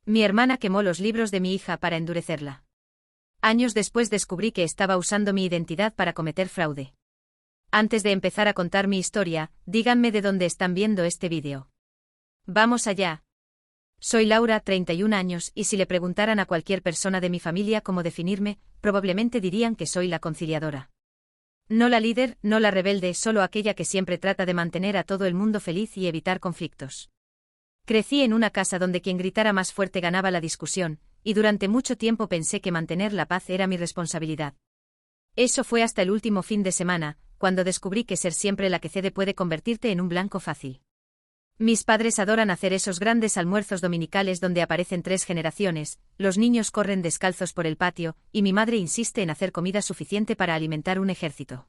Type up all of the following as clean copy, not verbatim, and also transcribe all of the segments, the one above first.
Mi hermana quemó los libros de mi hija para endurecerla. Años después descubrí que estaba usando mi identidad para cometer fraude. Antes de empezar a contar mi historia, díganme de dónde están viendo este vídeo. Vamos allá. Soy Laura, 31 años, y si le preguntaran a cualquier persona de mi familia cómo definirme, probablemente dirían que soy la conciliadora. No la líder, no la rebelde, solo aquella que siempre trata de mantener a todo el mundo feliz y evitar conflictos. Crecí en una casa donde quien gritara más fuerte ganaba la discusión, y durante mucho tiempo pensé que mantener la paz era mi responsabilidad. Eso fue hasta el último fin de semana, cuando descubrí que ser siempre la que cede puede convertirte en un blanco fácil. Mis padres adoran hacer esos grandes almuerzos dominicales donde aparecen 3 generaciones, los niños corren descalzos por el patio, y mi madre insiste en hacer comida suficiente para alimentar un ejército.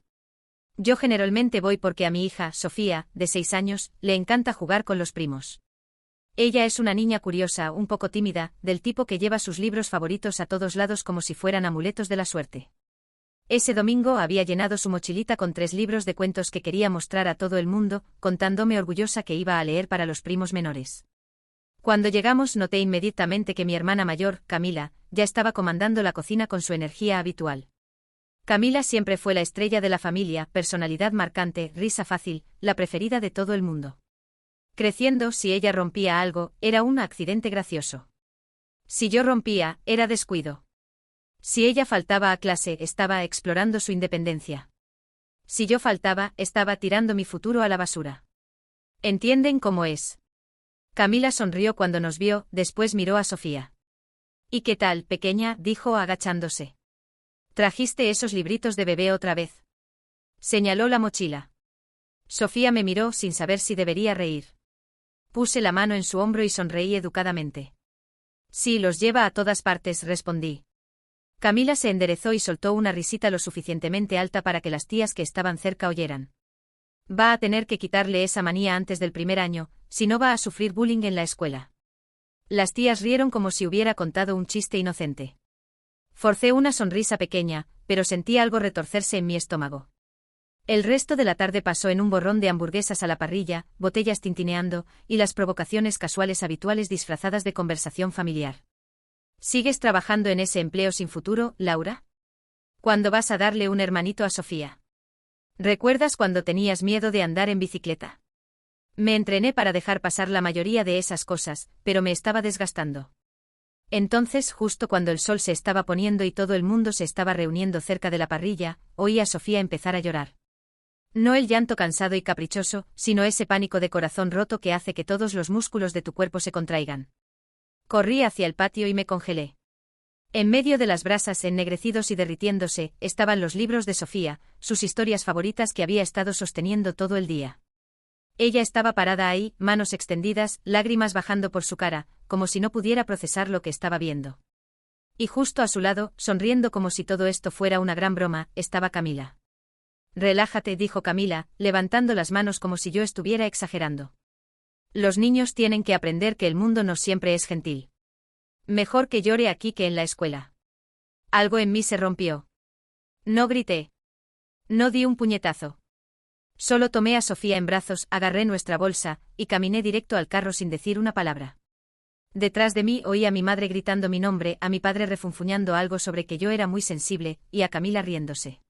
Yo generalmente voy porque a mi hija, Sofía, de 6 años, le encanta jugar con los primos. Ella es una niña curiosa, un poco tímida, del tipo que lleva sus libros favoritos a todos lados como si fueran amuletos de la suerte. Ese domingo había llenado su mochilita con 3 libros de cuentos que quería mostrar a todo el mundo, contándome orgullosa que iba a leer para los primos menores. Cuando llegamos noté inmediatamente que mi hermana mayor, Camila, ya estaba comandando la cocina con su energía habitual. Camila siempre fue la estrella de la familia, personalidad marcante, risa fácil, la preferida de todo el mundo. Creciendo, si ella rompía algo, era un accidente gracioso. Si yo rompía, era descuido. Si ella faltaba a clase, estaba explorando su independencia. Si yo faltaba, estaba tirando mi futuro a la basura. ¿Entienden cómo es? Camila sonrió cuando nos vio, después miró a Sofía. ¿Y qué tal, pequeña?, dijo agachándose. ¿Trajiste esos libritos de bebé otra vez? Señaló la mochila. Sofía me miró sin saber si debería reír. Puse la mano en su hombro y sonreí educadamente. Sí, los lleva a todas partes, respondí. Camila se enderezó y soltó una risita lo suficientemente alta para que las tías que estaban cerca oyeran. Va a tener que quitarle esa manía antes del primer año, si no va a sufrir bullying en la escuela. Las tías rieron como si hubiera contado un chiste inocente. Forcé una sonrisa pequeña, pero sentí algo retorcerse en mi estómago. El resto de la tarde pasó en un borrón de hamburguesas a la parrilla, botellas tintineando, y las provocaciones casuales habituales disfrazadas de conversación familiar. ¿Sigues trabajando en ese empleo sin futuro, Laura? ¿Cuándo vas a darle un hermanito a Sofía? ¿Recuerdas cuando tenías miedo de andar en bicicleta? Me entrené para dejar pasar la mayoría de esas cosas, pero me estaba desgastando. Entonces, justo cuando el sol se estaba poniendo y todo el mundo se estaba reuniendo cerca de la parrilla, oí a Sofía empezar a llorar. No el llanto cansado y caprichoso, sino ese pánico de corazón roto que hace que todos los músculos de tu cuerpo se contraigan. Corrí hacia el patio y me congelé. En medio de las brasas ennegrecidos y derritiéndose, estaban los libros de Sofía, sus historias favoritas que había estado sosteniendo todo el día. Ella estaba parada ahí, manos extendidas, lágrimas bajando por su cara, como si no pudiera procesar lo que estaba viendo. Y justo a su lado, sonriendo como si todo esto fuera una gran broma, estaba Camila. Relájate, dijo Camila, levantando las manos como si yo estuviera exagerando. Los niños tienen que aprender que el mundo no siempre es gentil. Mejor que llore aquí que en la escuela. Algo en mí se rompió. No grité. No di un puñetazo. Solo tomé a Sofía en brazos, agarré nuestra bolsa, y caminé directo al carro sin decir una palabra. Detrás de mí oí a mi madre gritando mi nombre, a mi padre refunfuñando algo sobre que yo era muy sensible, y a Camila riéndose.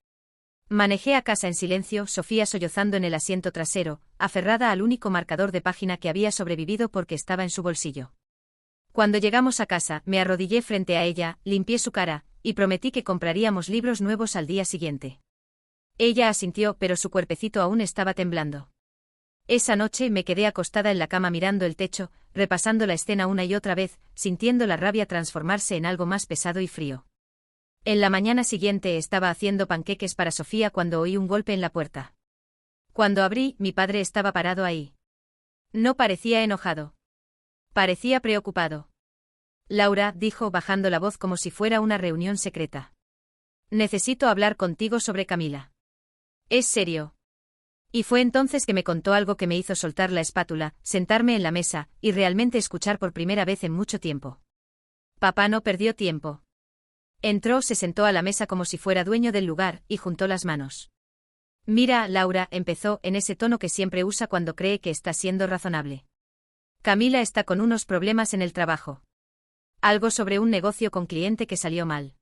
Manejé a casa en silencio, Sofía sollozando en el asiento trasero, aferrada al único marcador de página que había sobrevivido porque estaba en su bolsillo. Cuando llegamos a casa, me arrodillé frente a ella, limpié su cara, y prometí que compraríamos libros nuevos al día siguiente. Ella asintió, pero su cuerpecito aún estaba temblando. Esa noche me quedé acostada en la cama mirando el techo, repasando la escena una y otra vez, sintiendo la rabia transformarse en algo más pesado y frío. En la mañana siguiente estaba haciendo panqueques para Sofía cuando oí un golpe en la puerta. Cuando abrí, mi padre estaba parado ahí. No parecía enojado. Parecía preocupado. Laura, dijo bajando la voz como si fuera una reunión secreta. Necesito hablar contigo sobre Camila. ¿Es serio? Y fue entonces que me contó algo que me hizo soltar la espátula, sentarme en la mesa, y realmente escuchar por primera vez en mucho tiempo. Papá no perdió tiempo. Entró, se sentó a la mesa como si fuera dueño del lugar, y juntó las manos. Mira, Laura, empezó, en ese tono que siempre usa cuando cree que está siendo razonable. Camila está con unos problemas en el trabajo. Algo sobre un negocio con cliente que salió mal.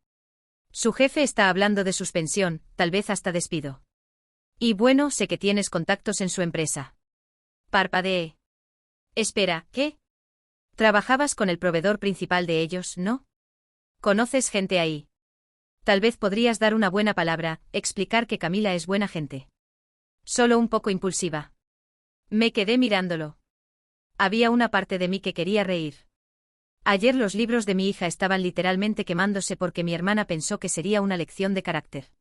Su jefe está hablando de suspensión, tal vez hasta despido. Y bueno, sé que tienes contactos en su empresa. Parpadeé. Espera, ¿qué? Trabajabas con el proveedor principal de ellos, ¿no? ¿Conoces gente ahí? Tal vez podrías dar una buena palabra, explicar que Camila es buena gente. Solo un poco impulsiva. Me quedé mirándolo. Había una parte de mí que quería reír. Ayer los libros de mi hija estaban literalmente quemándose porque mi hermana pensó que sería una lección de carácter.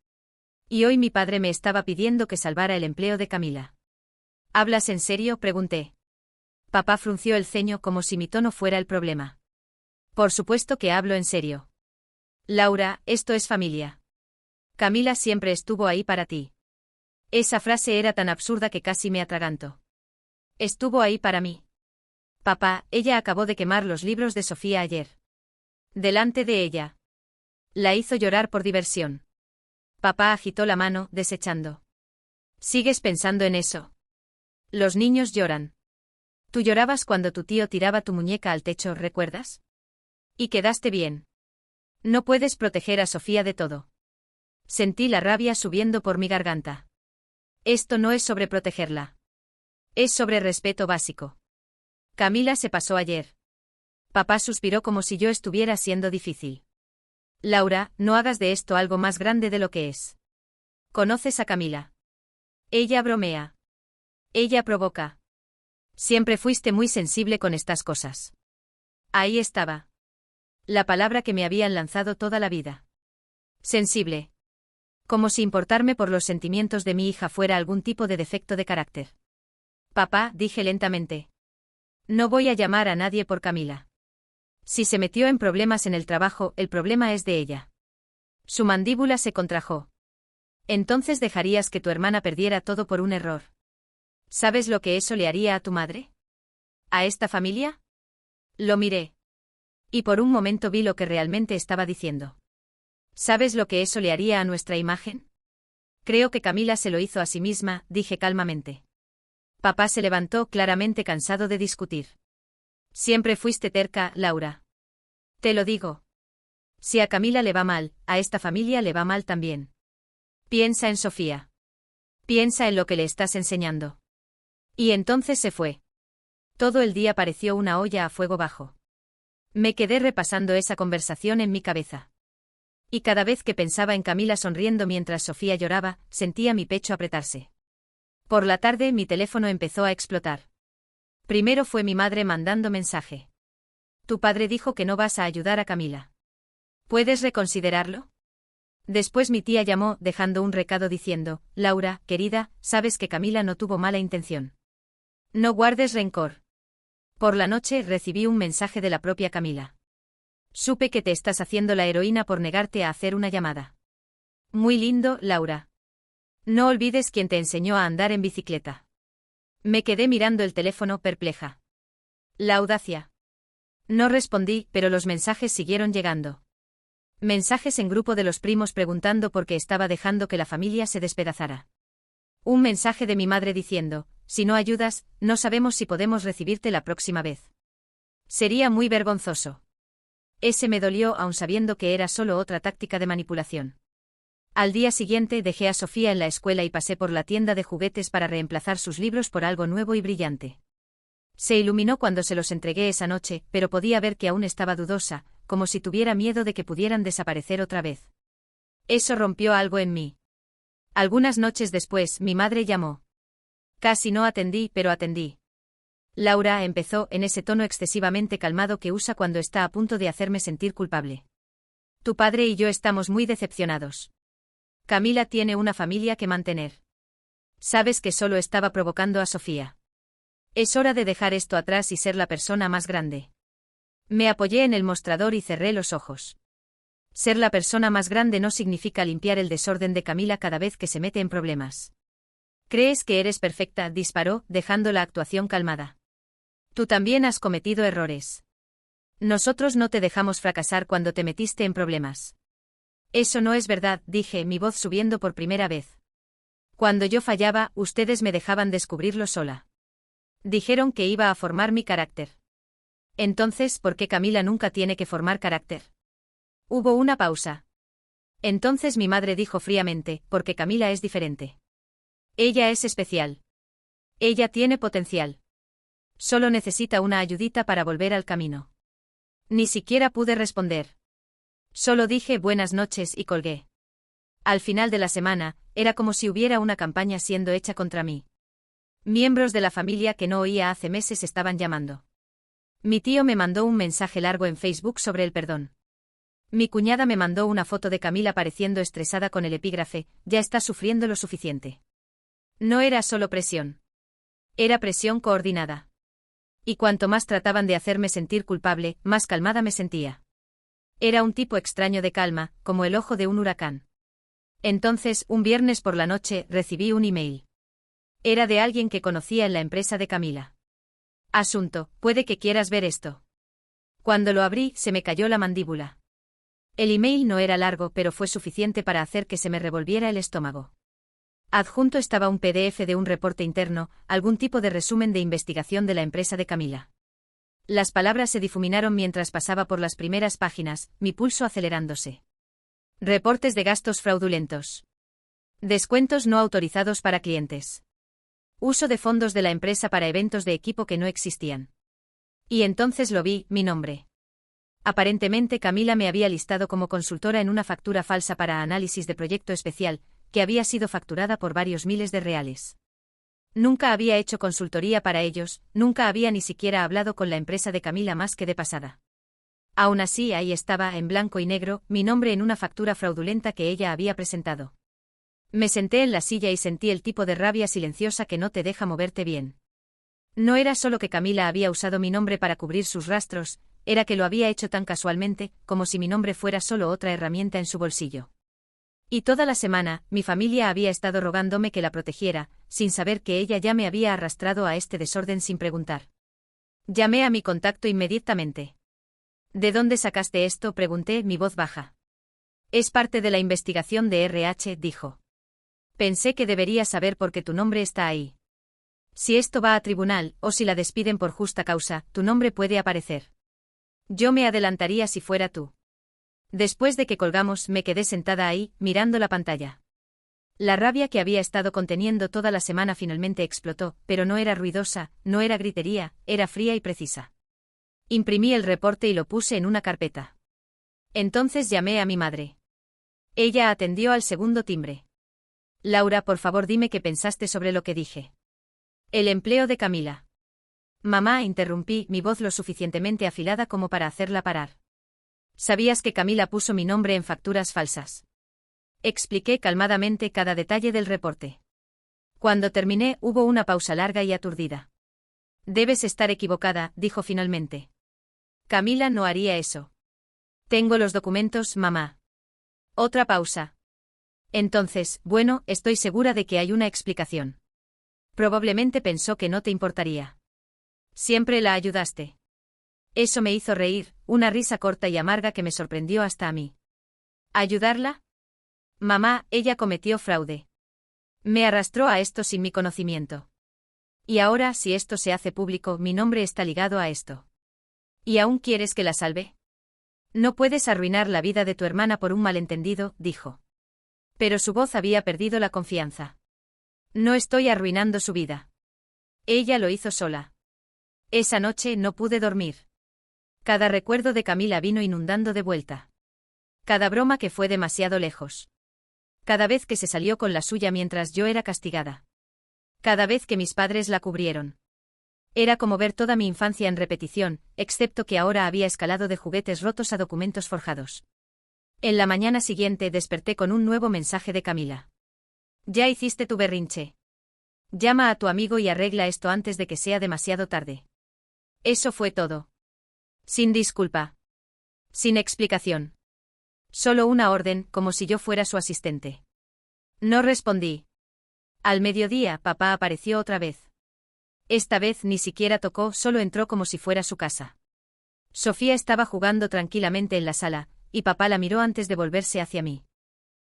Y hoy mi padre me estaba pidiendo que salvara el empleo de Camila. ¿Hablas en serio?, pregunté. Papá frunció el ceño como si mi tono fuera el problema. Por supuesto que hablo en serio. Laura, esto es familia. Camila siempre estuvo ahí para ti. Esa frase era tan absurda que casi me atraganto. Estuvo ahí para mí. Papá, ella acabó de quemar los libros de Sofía ayer. Delante de ella. La hizo llorar por diversión. Papá agitó la mano, desechando. ¿Sigues pensando en eso? Los niños lloran. Tú llorabas cuando tu tío tiraba tu muñeca al techo, ¿recuerdas? Y quedaste bien. No puedes proteger a Sofía de todo. Sentí la rabia subiendo por mi garganta. Esto no es sobre protegerla. Es sobre respeto básico. Camila se pasó ayer. Papá suspiró como si yo estuviera siendo difícil. Laura, no hagas de esto algo más grande de lo que es. ¿Conoces a Camila? Ella bromea. Ella provoca. Siempre fuiste muy sensible con estas cosas. Ahí estaba. La palabra que me habían lanzado toda la vida. Sensible. Como si importarme por los sentimientos de mi hija fuera algún tipo de defecto de carácter. Papá, dije lentamente. No voy a llamar a nadie por Camila. Si se metió en problemas en el trabajo, el problema es de ella. Su mandíbula se contrajo. Entonces dejarías que tu hermana perdiera todo por un error. ¿Sabes lo que eso le haría a tu madre? ¿A esta familia? Lo miré. Y por un momento vi lo que realmente estaba diciendo. ¿Sabes lo que eso le haría a nuestra imagen? Creo que Camila se lo hizo a sí misma, dije calmamente. Papá se levantó, claramente cansado de discutir. Siempre fuiste terca, Laura. Te lo digo. Si a Camila le va mal, a esta familia le va mal también. Piensa en Sofía. Piensa en lo que le estás enseñando. Y entonces se fue. Todo el día pareció una olla a fuego bajo. Me quedé repasando esa conversación en mi cabeza. Y cada vez que pensaba en Camila sonriendo mientras Sofía lloraba, sentía mi pecho apretarse. Por la tarde mi teléfono empezó a explotar. Primero fue mi madre mandando mensaje. Tu padre dijo que no vas a ayudar a Camila. ¿Puedes reconsiderarlo? Después mi tía llamó, dejando un recado diciendo, Laura, querida, sabes que Camila no tuvo mala intención. No guardes rencor. Por la noche recibí un mensaje de la propia Camila. Supe que te estás haciendo la heroína por negarte a hacer una llamada. Muy lindo, Laura. No olvides quién te enseñó a andar en bicicleta. Me quedé mirando el teléfono perpleja. La audacia. No respondí, pero los mensajes siguieron llegando. Mensajes en grupo de los primos preguntando por qué estaba dejando que la familia se despedazara. Un mensaje de mi madre diciendo, si no ayudas, no sabemos si podemos recibirte la próxima vez. Sería muy vergonzoso. Ese me dolió aun sabiendo que era solo otra táctica de manipulación. Al día siguiente dejé a Sofía en la escuela y pasé por la tienda de juguetes para reemplazar sus libros por algo nuevo y brillante. Se iluminó cuando se los entregué esa noche, pero podía ver que aún estaba dudosa, como si tuviera miedo de que pudieran desaparecer otra vez. Eso rompió algo en mí. Algunas noches después, mi madre llamó. Casi no atendí, pero atendí. Laura, empezó, en ese tono excesivamente calmado que usa cuando está a punto de hacerme sentir culpable. Tu padre y yo estamos muy decepcionados. Camila tiene una familia que mantener. Sabes que solo estaba provocando a Sofía. Es hora de dejar esto atrás y ser la persona más grande. Me apoyé en el mostrador y cerré los ojos. Ser la persona más grande no significa limpiar el desorden de Camila cada vez que se mete en problemas. ¿Crees que eres perfecta?, disparó, dejando la actuación calmada. Tú también has cometido errores. Nosotros no te dejamos fracasar cuando te metiste en problemas. Eso no es verdad, dije, mi voz subiendo por primera vez. Cuando yo fallaba, ustedes me dejaban descubrirlo sola. Dijeron que iba a formar mi carácter. Entonces, ¿por qué Camila nunca tiene que formar carácter? Hubo una pausa. Entonces mi madre dijo fríamente, porque Camila es diferente. Ella es especial. Ella tiene potencial. Solo necesita una ayudita para volver al camino. Ni siquiera pude responder. Solo dije buenas noches y colgué. Al final de la semana, era como si hubiera una campaña siendo hecha contra mí. Miembros de la familia que no oía hace meses estaban llamando. Mi tío me mandó un mensaje largo en Facebook sobre el perdón. Mi cuñada me mandó una foto de Camila pareciendo estresada con el epígrafe, ya está sufriendo lo suficiente. No era solo presión. Era presión coordinada. Y cuanto más trataban de hacerme sentir culpable, más calmada me sentía. Era un tipo extraño de calma, como el ojo de un huracán. Entonces, un viernes por la noche, recibí un email. Era de alguien que conocía en la empresa de Camila. Asunto, puede que quieras ver esto. Cuando lo abrí, se me cayó la mandíbula. El email no era largo, pero fue suficiente para hacer que se me revolviera el estómago. Adjunto estaba un PDF de un reporte interno, algún tipo de resumen de investigación de la empresa de Camila. Las palabras se difuminaron mientras pasaba por las primeras páginas, mi pulso acelerándose. Reportes de gastos fraudulentos. Descuentos no autorizados para clientes. Uso de fondos de la empresa para eventos de equipo que no existían. Y entonces lo vi, mi nombre. Aparentemente Camila me había listado como consultora en una factura falsa para análisis de proyecto especial, que había sido facturada por varios miles de reales. Nunca había hecho consultoría para ellos, nunca había ni siquiera hablado con la empresa de Camila más que de pasada. Aún así, ahí estaba, en blanco y negro, mi nombre en una factura fraudulenta que ella había presentado. Me senté en la silla y sentí el tipo de rabia silenciosa que no te deja moverte bien. No era solo que Camila había usado mi nombre para cubrir sus rastros, era que lo había hecho tan casualmente, como si mi nombre fuera solo otra herramienta en su bolsillo. Y toda la semana, mi familia había estado rogándome que la protegiera, sin saber que ella ya me había arrastrado a este desorden sin preguntar. Llamé a mi contacto inmediatamente. ¿De dónde sacaste esto?, pregunté, mi voz baja. Es parte de la investigación de RH, dijo. Pensé que deberías saber porque tu nombre está ahí. Si esto va a tribunal, o si la despiden por justa causa, tu nombre puede aparecer. Yo me adelantaría si fuera tú. Después de que colgamos, me quedé sentada ahí, mirando la pantalla. La rabia que había estado conteniendo toda la semana finalmente explotó, pero no era ruidosa, no era gritería, era fría y precisa. Imprimí el reporte y lo puse en una carpeta. Entonces llamé a mi madre. Ella atendió al segundo timbre. Laura, por favor, dime qué pensaste sobre lo que dije. El empleo de Camila. Mamá, interrumpí, mi voz lo suficientemente afilada como para hacerla parar. ¿Sabías que Camila puso mi nombre en facturas falsas? Expliqué calmadamente cada detalle del reporte. Cuando terminé, hubo una pausa larga y aturdida. Debes estar equivocada, dijo finalmente. Camila no haría eso. Tengo los documentos, mamá. Otra pausa. Entonces, bueno, estoy segura de que hay una explicación. Probablemente pensó que no te importaría. Siempre la ayudaste. Eso me hizo reír, una risa corta y amarga que me sorprendió hasta a mí. ¿Ayudarla? Mamá, ella cometió fraude. Me arrastró a esto sin mi conocimiento. Y ahora, si esto se hace público, mi nombre está ligado a esto. ¿Y aún quieres que la salve? No puedes arruinar la vida de tu hermana por un malentendido, dijo. Pero su voz había perdido la confianza. No estoy arruinando su vida. Ella lo hizo sola. Esa noche no pude dormir. Cada recuerdo de Camila vino inundando de vuelta. Cada broma que fue demasiado lejos. Cada vez que se salió con la suya mientras yo era castigada. Cada vez que mis padres la cubrieron. Era como ver toda mi infancia en repetición, excepto que ahora había escalado de juguetes rotos a documentos forjados. En la mañana siguiente desperté con un nuevo mensaje de Camila. Ya hiciste tu berrinche. Llama a tu amigo y arregla esto antes de que sea demasiado tarde. Eso fue todo. Sin disculpa. Sin explicación. Solo una orden, como si yo fuera su asistente. No respondí. Al mediodía, papá apareció otra vez. Esta vez ni siquiera tocó, solo entró como si fuera su casa. Sofía estaba jugando tranquilamente en la sala, y papá la miró antes de volverse hacia mí.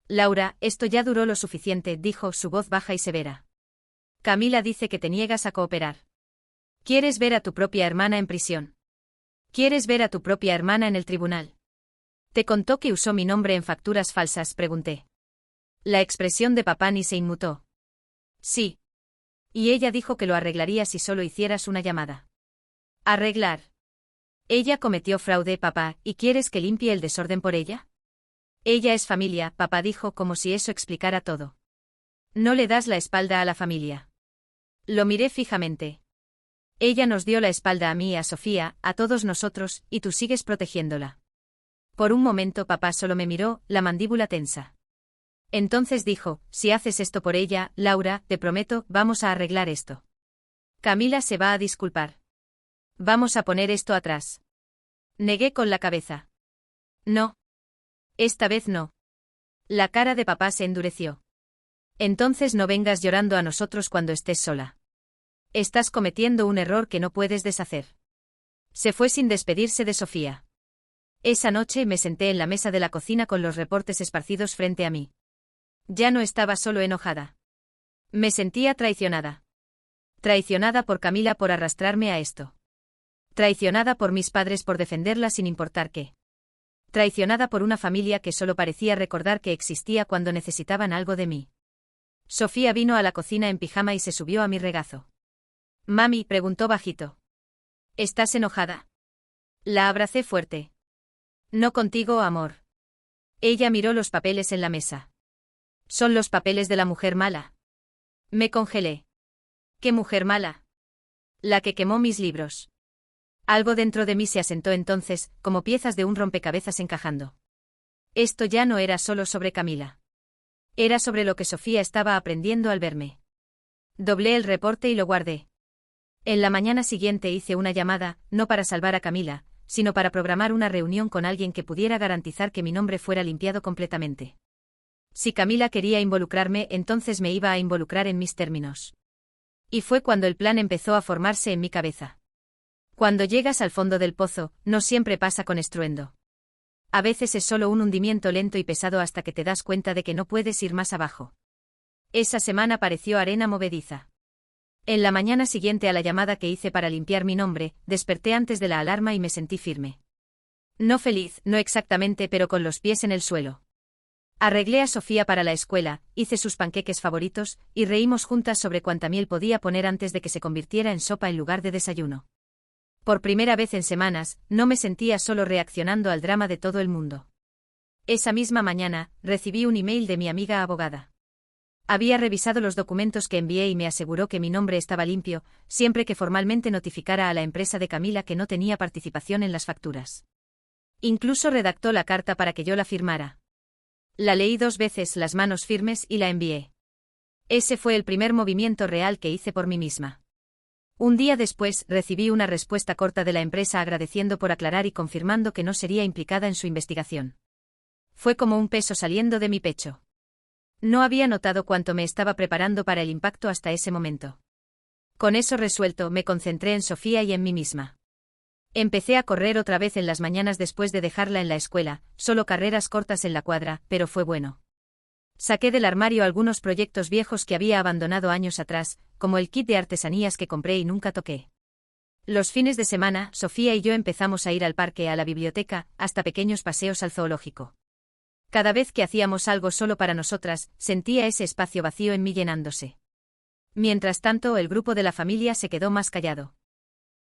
Laura, esto ya duró lo suficiente, dijo, su voz baja y severa. Camila dice que te niegas a cooperar. ¿Quieres ver a tu propia hermana en prisión? ¿Quieres ver a tu propia hermana en el tribunal? ¿Te contó que usó mi nombre en facturas falsas?, pregunté. La expresión de papá ni se inmutó. Sí. Y ella dijo que lo arreglaría si solo hicieras una llamada. ¿Arreglar? Ella cometió fraude, papá, ¿y quieres que limpie el desorden por ella? Ella es familia, papá dijo como si eso explicara todo. No le das la espalda a la familia. Lo miré fijamente. Ella nos dio la espalda a mí, a Sofía, a todos nosotros, y tú sigues protegiéndola. Por un momento papá solo me miró, la mandíbula tensa. Entonces dijo, si haces esto por ella, Laura, te prometo, vamos a arreglar esto. Camila se va a disculpar. Vamos a poner esto atrás. Negué con la cabeza. No. Esta vez no. La cara de papá se endureció. Entonces no vengas llorando a nosotros cuando estés sola. Estás cometiendo un error que no puedes deshacer. Se fue sin despedirse de Sofía. Esa noche me senté en la mesa de la cocina con los reportes esparcidos frente a mí. Ya no estaba solo enojada. Me sentía traicionada. Traicionada por Camila por arrastrarme a esto. Traicionada por mis padres por defenderla sin importar qué. Traicionada por una familia que solo parecía recordar que existía cuando necesitaban algo de mí. Sofía vino a la cocina en pijama y se subió a mi regazo. Mami, preguntó bajito. ¿Estás enojada? La abracé fuerte. No contigo, amor. Ella miró los papeles en la mesa. Son los papeles de la mujer mala. Me congelé. ¿Qué mujer mala? La que quemó mis libros. Algo dentro de mí se asentó entonces, como piezas de un rompecabezas encajando. Esto ya no era solo sobre Camila. Era sobre lo que Sofía estaba aprendiendo al verme. Doblé el reporte y lo guardé. En la mañana siguiente hice una llamada, no para salvar a Camila, sino para programar una reunión con alguien que pudiera garantizar que mi nombre fuera limpiado completamente. Si Camila quería involucrarme, entonces me iba a involucrar en mis términos. Y fue cuando el plan empezó a formarse en mi cabeza. Cuando llegas al fondo del pozo, no siempre pasa con estruendo. A veces es solo un hundimiento lento y pesado hasta que te das cuenta de que no puedes ir más abajo. Esa semana pareció arena movediza. En la mañana siguiente a la llamada que hice para limpiar mi nombre, desperté antes de la alarma y me sentí firme. No feliz, no exactamente, pero con los pies en el suelo. Arreglé a Sofía para la escuela, hice sus panqueques favoritos, y reímos juntas sobre cuánta miel podía poner antes de que se convirtiera en sopa en lugar de desayuno. Por primera vez en semanas, no me sentía solo reaccionando al drama de todo el mundo. Esa misma mañana, recibí un email de mi amiga abogada. Había revisado los documentos que envié y me aseguró que mi nombre estaba limpio, siempre que formalmente notificara a la empresa de Camila que no tenía participación en las facturas. Incluso redactó la carta para que yo la firmara. La leí 2 veces, las manos firmes, y la envié. Ese fue el primer movimiento real que hice por mí misma. Un día después, recibí una respuesta corta de la empresa agradeciendo por aclarar y confirmando que no sería implicada en su investigación. Fue como un peso saliendo de mi pecho. No había notado cuánto me estaba preparando para el impacto hasta ese momento. Con eso resuelto, me concentré en Sofía y en mí misma. Empecé a correr otra vez en las mañanas después de dejarla en la escuela, solo carreras cortas en la cuadra, pero fue bueno. Saqué del armario algunos proyectos viejos que había abandonado años atrás, como el kit de artesanías que compré y nunca toqué. Los fines de semana, Sofía y yo empezamos a ir al parque, a la biblioteca, hasta pequeños paseos al zoológico. Cada vez que hacíamos algo solo para nosotras, sentía ese espacio vacío en mí llenándose. Mientras tanto, el grupo de la familia se quedó más callado.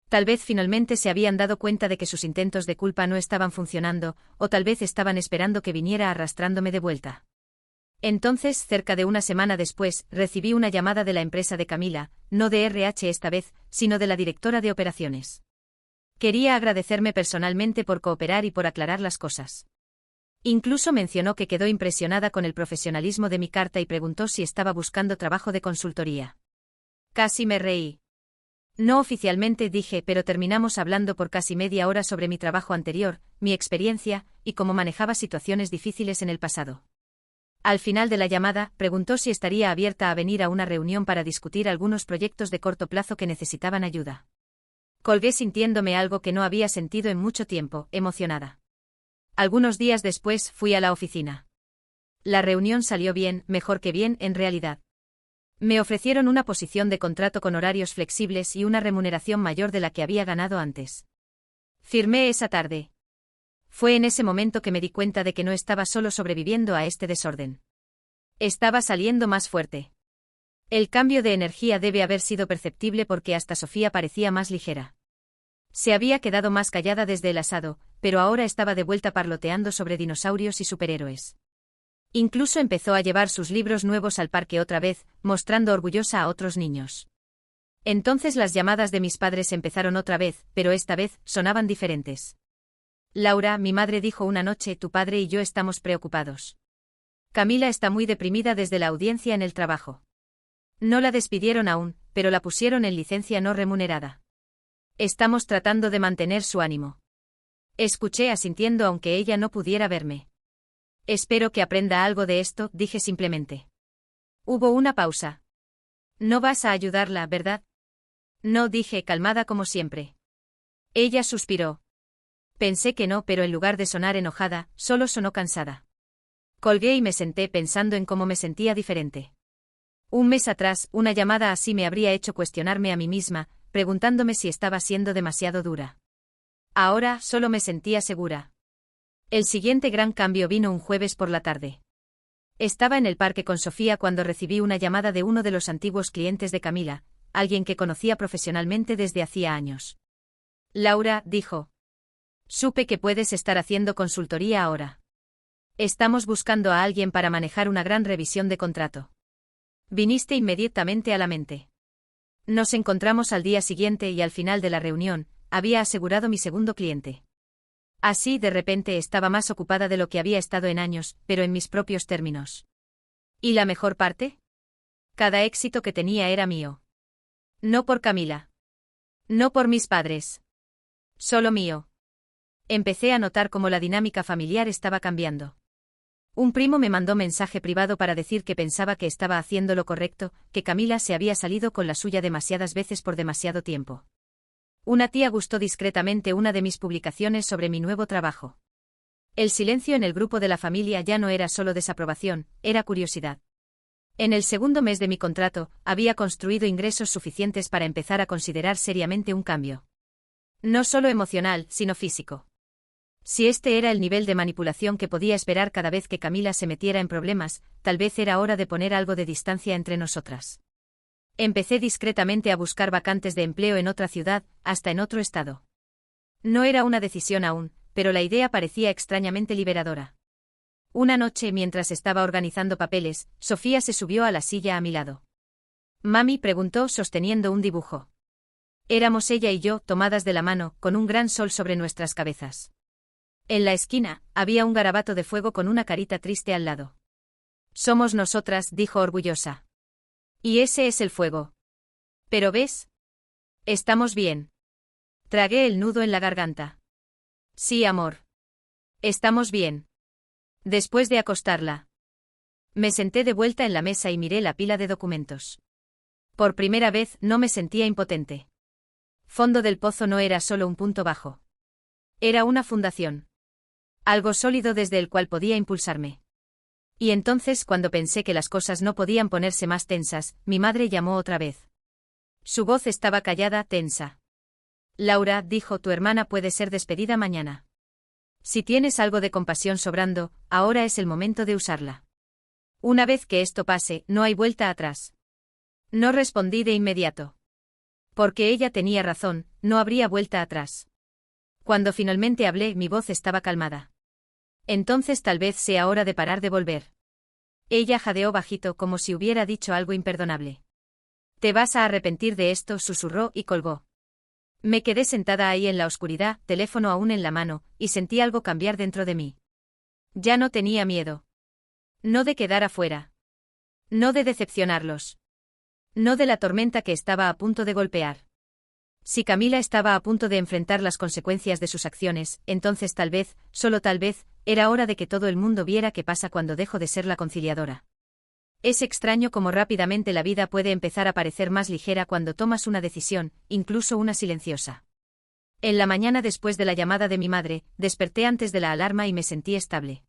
Tal vez finalmente se habían dado cuenta de que sus intentos de culpa no estaban funcionando, o tal vez estaban esperando que viniera arrastrándome de vuelta. Entonces, cerca de una semana después, recibí una llamada de la empresa de Camila, no de RH esta vez, sino de la directora de operaciones. Quería agradecerme personalmente por cooperar y por aclarar las cosas. Incluso mencionó que quedó impresionada con el profesionalismo de mi carta y preguntó si estaba buscando trabajo de consultoría. Casi me reí. No oficialmente, dije, pero terminamos hablando por casi media hora sobre mi trabajo anterior, mi experiencia, y cómo manejaba situaciones difíciles en el pasado. Al final de la llamada, preguntó si estaría abierta a venir a una reunión para discutir algunos proyectos de corto plazo que necesitaban ayuda. Colgué sintiéndome algo que no había sentido en mucho tiempo, emocionada. Algunos días después fui a la oficina. La reunión salió bien, mejor que bien, en realidad. Me ofrecieron una posición de contrato con horarios flexibles y una remuneración mayor de la que había ganado antes. Firmé esa tarde. Fue en ese momento que me di cuenta de que no estaba solo sobreviviendo a este desorden. Estaba saliendo más fuerte. El cambio de energía debe haber sido perceptible porque hasta Sofía parecía más ligera. Se había quedado más callada desde el asado, pero ahora estaba de vuelta parloteando sobre dinosaurios y superhéroes. Incluso empezó a llevar sus libros nuevos al parque otra vez, mostrando orgullosa a otros niños. Entonces las llamadas de mis padres empezaron otra vez, pero esta vez sonaban diferentes. Laura, mi madre dijo una noche, tu padre y yo estamos preocupados. Camila está muy deprimida desde la audiencia en el trabajo. No la despidieron aún, pero la pusieron en licencia no remunerada. Estamos tratando de mantener su ánimo. Escuché asintiendo aunque ella no pudiera verme. Espero que aprenda algo de esto, dije simplemente. Hubo una pausa. No vas a ayudarla, ¿verdad? No, dije calmada como siempre. Ella suspiró. Pensé que no, pero en lugar de sonar enojada, solo sonó cansada. Colgué y me senté pensando en cómo me sentía diferente. Un mes atrás, una llamada así me habría hecho cuestionarme a mí misma, preguntándome si estaba siendo demasiado dura. Ahora solo me sentía segura. El siguiente gran cambio vino un jueves por la tarde. Estaba en el parque con Sofía cuando recibí una llamada de uno de los antiguos clientes de Camila, alguien que conocía profesionalmente desde hacía años. Laura, dijo. Supe que puedes estar haciendo consultoría ahora. Estamos buscando a alguien para manejar una gran revisión de contrato. Viniste inmediatamente a la mente. Nos encontramos al día siguiente y al final de la reunión, había asegurado mi segundo cliente. Así de repente estaba más ocupada de lo que había estado en años, pero en mis propios términos. ¿Y la mejor parte? Cada éxito que tenía era mío. No por Camila. No por mis padres. Solo mío. Empecé a notar cómo la dinámica familiar estaba cambiando. Un primo me mandó mensaje privado para decir que pensaba que estaba haciendo lo correcto, que Camila se había salido con la suya demasiadas veces por demasiado tiempo. Una tía gustó discretamente una de mis publicaciones sobre mi nuevo trabajo. El silencio en el grupo de la familia ya no era solo desaprobación, era curiosidad. En el segundo mes de mi contrato, había construido ingresos suficientes para empezar a considerar seriamente un cambio. No solo emocional, sino físico. Si este era el nivel de manipulación que podía esperar cada vez que Camila se metiera en problemas, tal vez era hora de poner algo de distancia entre nosotras. Empecé discretamente a buscar vacantes de empleo en otra ciudad, hasta en otro estado. No era una decisión aún, pero la idea parecía extrañamente liberadora. Una noche, mientras estaba organizando papeles, Sofía se subió a la silla a mi lado. Mami, preguntó sosteniendo un dibujo. Éramos ella y yo, tomadas de la mano, con un gran sol sobre nuestras cabezas. En la esquina, había un garabato de fuego con una carita triste al lado. Somos nosotras, dijo orgullosa. Y ese es el fuego. Pero ¿ves? Estamos bien. Tragué el nudo en la garganta. Sí, amor. Estamos bien. Después de acostarla. Me senté de vuelta en la mesa y miré la pila de documentos. Por primera vez no me sentía impotente. Fondo del pozo no era solo un punto bajo. Era una fundación. Algo sólido desde el cual podía impulsarme. Y entonces, cuando pensé que las cosas no podían ponerse más tensas, mi madre llamó otra vez. Su voz estaba callada, tensa. Laura, dijo, tu hermana puede ser despedida mañana. Si tienes algo de compasión sobrando, ahora es el momento de usarla. Una vez que esto pase, no hay vuelta atrás. No respondí de inmediato. Porque ella tenía razón, no habría vuelta atrás. Cuando finalmente hablé, mi voz estaba calmada. Entonces tal vez sea hora de parar de volver. Ella jadeó bajito como si hubiera dicho algo imperdonable. Te vas a arrepentir de esto, susurró y colgó. Me quedé sentada ahí en la oscuridad, teléfono aún en la mano, y sentí algo cambiar dentro de mí. Ya no tenía miedo. No de quedar afuera. No de decepcionarlos. No de la tormenta que estaba a punto de golpear. Si Camila estaba a punto de enfrentar las consecuencias de sus acciones, entonces tal vez, solo tal vez, era hora de que todo el mundo viera qué pasa cuando dejo de ser la conciliadora. Es extraño cómo rápidamente la vida puede empezar a parecer más ligera cuando tomas una decisión, incluso una silenciosa. En la mañana después de la llamada de mi madre, desperté antes de la alarma y me sentí estable.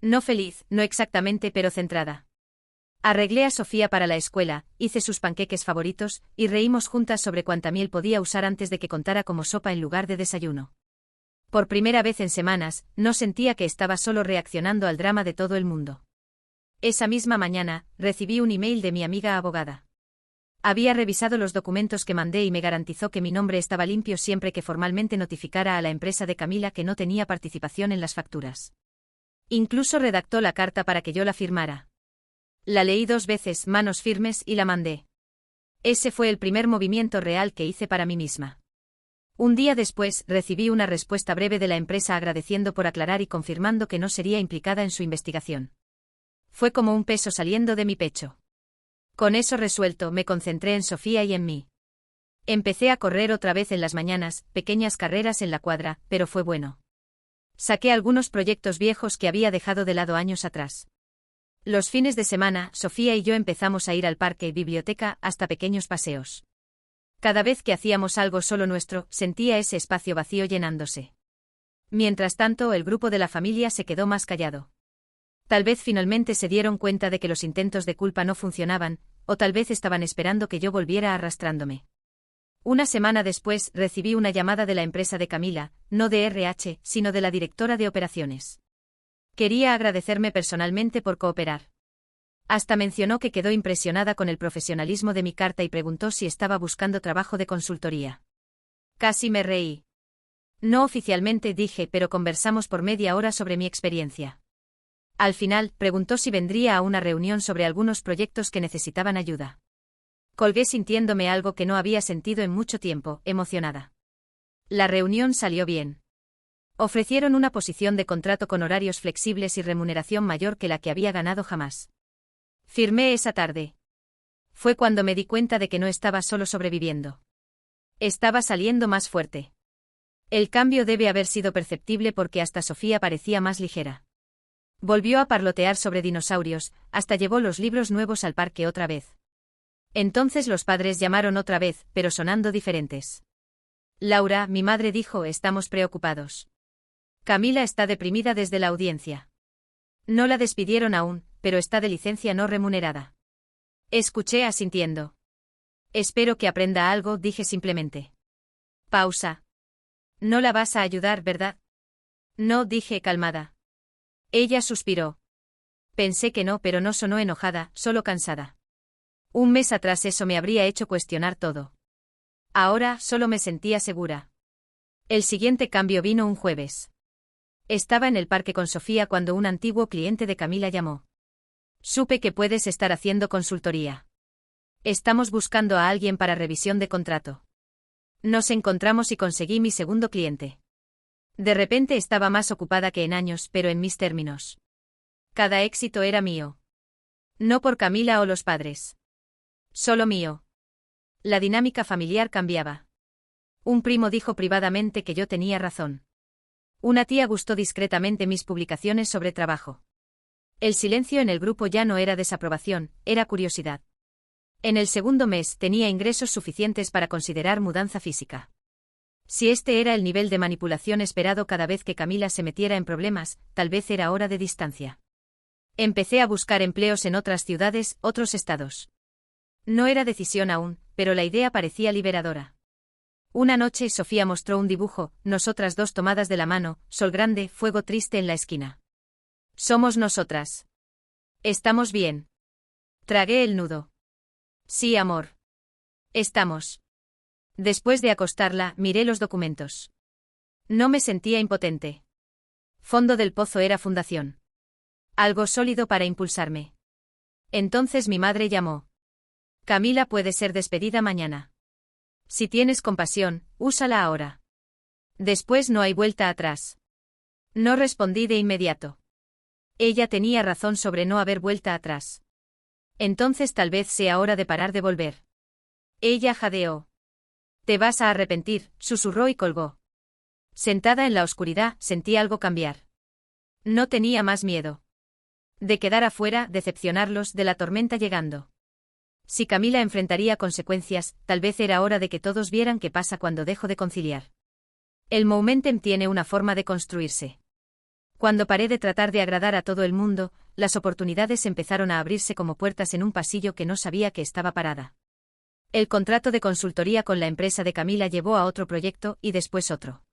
No feliz, no exactamente, pero centrada. Arreglé a Sofía para la escuela, hice sus panqueques favoritos, y reímos juntas sobre cuánta miel podía usar antes de que contara como sopa en lugar de desayuno. Por primera vez en semanas, no sentía que estaba solo reaccionando al drama de todo el mundo. Esa misma mañana, recibí un email de mi amiga abogada. Había revisado los documentos que mandé y me garantizó que mi nombre estaba limpio siempre que formalmente notificara a la empresa de Camila que no tenía participación en las facturas. Incluso redactó la carta para que yo la firmara. La leí 2 veces, manos firmes, y la mandé. Ese fue el primer movimiento real que hice para mí misma. Un día después, recibí una respuesta breve de la empresa agradeciendo por aclarar y confirmando que no sería implicada en su investigación. Fue como un peso saliendo de mi pecho. Con eso resuelto, me concentré en Sofía y en mí. Empecé a correr otra vez en las mañanas, pequeñas carreras en la cuadra, pero fue bueno. Saqué algunos proyectos viejos que había dejado de lado años atrás. Los fines de semana, Sofía y yo empezamos a ir al parque, biblioteca, hasta pequeños paseos. Cada vez que hacíamos algo solo nuestro, sentía ese espacio vacío llenándose. Mientras tanto, el grupo de la familia se quedó más callado. Tal vez finalmente se dieron cuenta de que los intentos de culpa no funcionaban, o tal vez estaban esperando que yo volviera arrastrándome. Una semana después, recibí una llamada de la empresa de Camila, no de RH, sino de la directora de operaciones. Quería agradecerme personalmente por cooperar. Hasta mencionó que quedó impresionada con el profesionalismo de mi carta y preguntó si estaba buscando trabajo de consultoría. Casi me reí. No oficialmente, dije, pero conversamos por media hora sobre mi experiencia. Al final, preguntó si vendría a una reunión sobre algunos proyectos que necesitaban ayuda. Colgué sintiéndome algo que no había sentido en mucho tiempo, emocionada. La reunión salió bien. Ofrecieron una posición de contrato con horarios flexibles y remuneración mayor que la que había ganado jamás. Firmé esa tarde. Fue cuando me di cuenta de que no estaba solo sobreviviendo. Estaba saliendo más fuerte. El cambio debe haber sido perceptible porque hasta Sofía parecía más ligera. Volvió a parlotear sobre dinosaurios, hasta llevó los libros nuevos al parque otra vez. Entonces los padres llamaron otra vez, pero sonando diferentes. Laura, mi madre dijo, estamos preocupados. Camila está deprimida desde la audiencia. No la despidieron aún, pero está de licencia no remunerada. Escuché asintiendo. Espero que aprenda algo, dije simplemente. Pausa. No la vas a ayudar, ¿verdad? No, dije calmada. Ella suspiró. Pensé que no, pero no sonó enojada, solo cansada. Un mes atrás eso me habría hecho cuestionar todo. Ahora solo me sentía segura. El siguiente cambio vino un jueves. Estaba en el parque con Sofía cuando un antiguo cliente de Camila llamó. Supe que puedes estar haciendo consultoría. Estamos buscando a alguien para revisión de contrato. Nos encontramos y conseguí mi segundo cliente. De repente estaba más ocupada que en años, pero en mis términos. Cada éxito era mío. No por Camila o los padres. Solo mío. La dinámica familiar cambiaba. Un primo dijo privadamente que yo tenía razón. Una tía gustó discretamente mis publicaciones sobre trabajo. El silencio en el grupo ya no era desaprobación, era curiosidad. En el segundo mes tenía ingresos suficientes para considerar mudanza física. Si este era el nivel de manipulación esperado cada vez que Camila se metiera en problemas, tal vez era hora de distancia. Empecé a buscar empleos en otras ciudades, otros estados. No era decisión aún, pero la idea parecía liberadora. Una noche Sofía mostró un dibujo, nosotras dos tomadas de la mano, sol grande, fuego triste en la esquina. Somos nosotras. Estamos bien. Tragué el nudo. Sí, amor. Estamos. Después de acostarla, miré los documentos. No me sentía impotente. Fondo del pozo era fundación. Algo sólido para impulsarme. Entonces mi madre llamó. Camila puede ser despedida mañana. Si tienes compasión, úsala ahora. Después no hay vuelta atrás. No respondí de inmediato. Ella tenía razón sobre no haber vuelta atrás. Entonces tal vez sea hora de parar de volver. Ella jadeó. Te vas a arrepentir, susurró y colgó. Sentada en la oscuridad, sentí algo cambiar. No tenía más miedo. De quedar afuera, decepcionarlos, de la tormenta llegando. Si Camila enfrentaría consecuencias, tal vez era hora de que todos vieran qué pasa cuando dejo de conciliar. El momentum tiene una forma de construirse. Cuando paré de tratar de agradar a todo el mundo, las oportunidades empezaron a abrirse como puertas en un pasillo que no sabía que estaba parada. El contrato de consultoría con la empresa de Camila llevó a otro proyecto y después otro.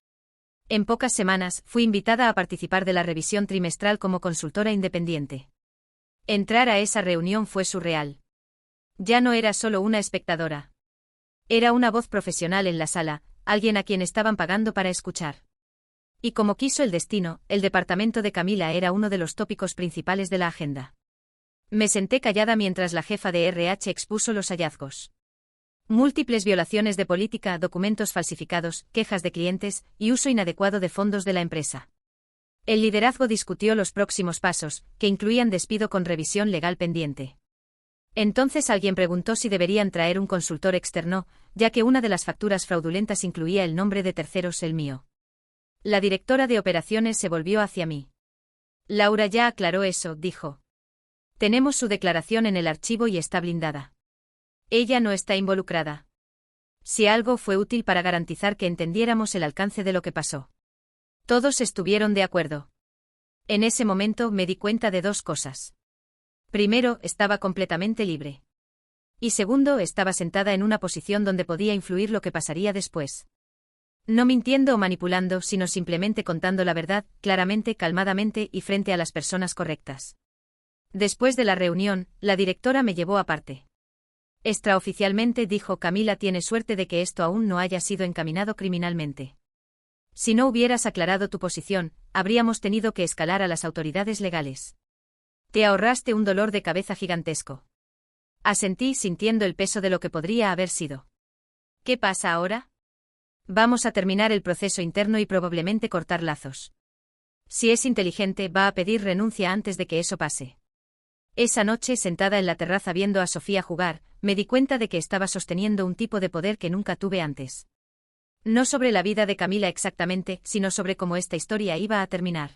En pocas semanas, fui invitada a participar de la revisión trimestral como consultora independiente. Entrar a esa reunión fue surreal. Ya no era solo una espectadora. Era una voz profesional en la sala, alguien a quien estaban pagando para escuchar. Y como quiso el destino, el departamento de Camila era uno de los tópicos principales de la agenda. Me senté callada mientras la jefa de RH expuso los hallazgos. Múltiples violaciones de política, documentos falsificados, quejas de clientes y uso inadecuado de fondos de la empresa. El liderazgo discutió los próximos pasos, que incluían despido con revisión legal pendiente. Entonces alguien preguntó si deberían traer un consultor externo, ya que una de las facturas fraudulentas incluía el nombre de terceros, el mío. La directora de operaciones se volvió hacia mí. Laura ya aclaró eso, dijo. Tenemos su declaración en el archivo y está blindada. Ella no está involucrada. Si algo fue útil para garantizar que entendiéramos el alcance de lo que pasó. Todos estuvieron de acuerdo. En ese momento me di cuenta de dos cosas. Primero, estaba completamente libre. Y segundo, estaba sentada en una posición donde podía influir lo que pasaría después. No mintiendo o manipulando, sino simplemente contando la verdad, claramente, calmadamente y frente a las personas correctas. Después de la reunión, la directora me llevó aparte. Extraoficialmente dijo: Camila tiene suerte de que esto aún no haya sido encaminado criminalmente. Si no hubieras aclarado tu posición, habríamos tenido que escalar a las autoridades legales. Te ahorraste un dolor de cabeza gigantesco. Asentí sintiendo el peso de lo que podría haber sido. ¿Qué pasa ahora? Vamos a terminar el proceso interno y probablemente cortar lazos. Si es inteligente, va a pedir renuncia antes de que eso pase. Esa noche, sentada en la terraza viendo a Sofía jugar, me di cuenta de que estaba sosteniendo un tipo de poder que nunca tuve antes. No sobre la vida de Camila exactamente, sino sobre cómo esta historia iba a terminar.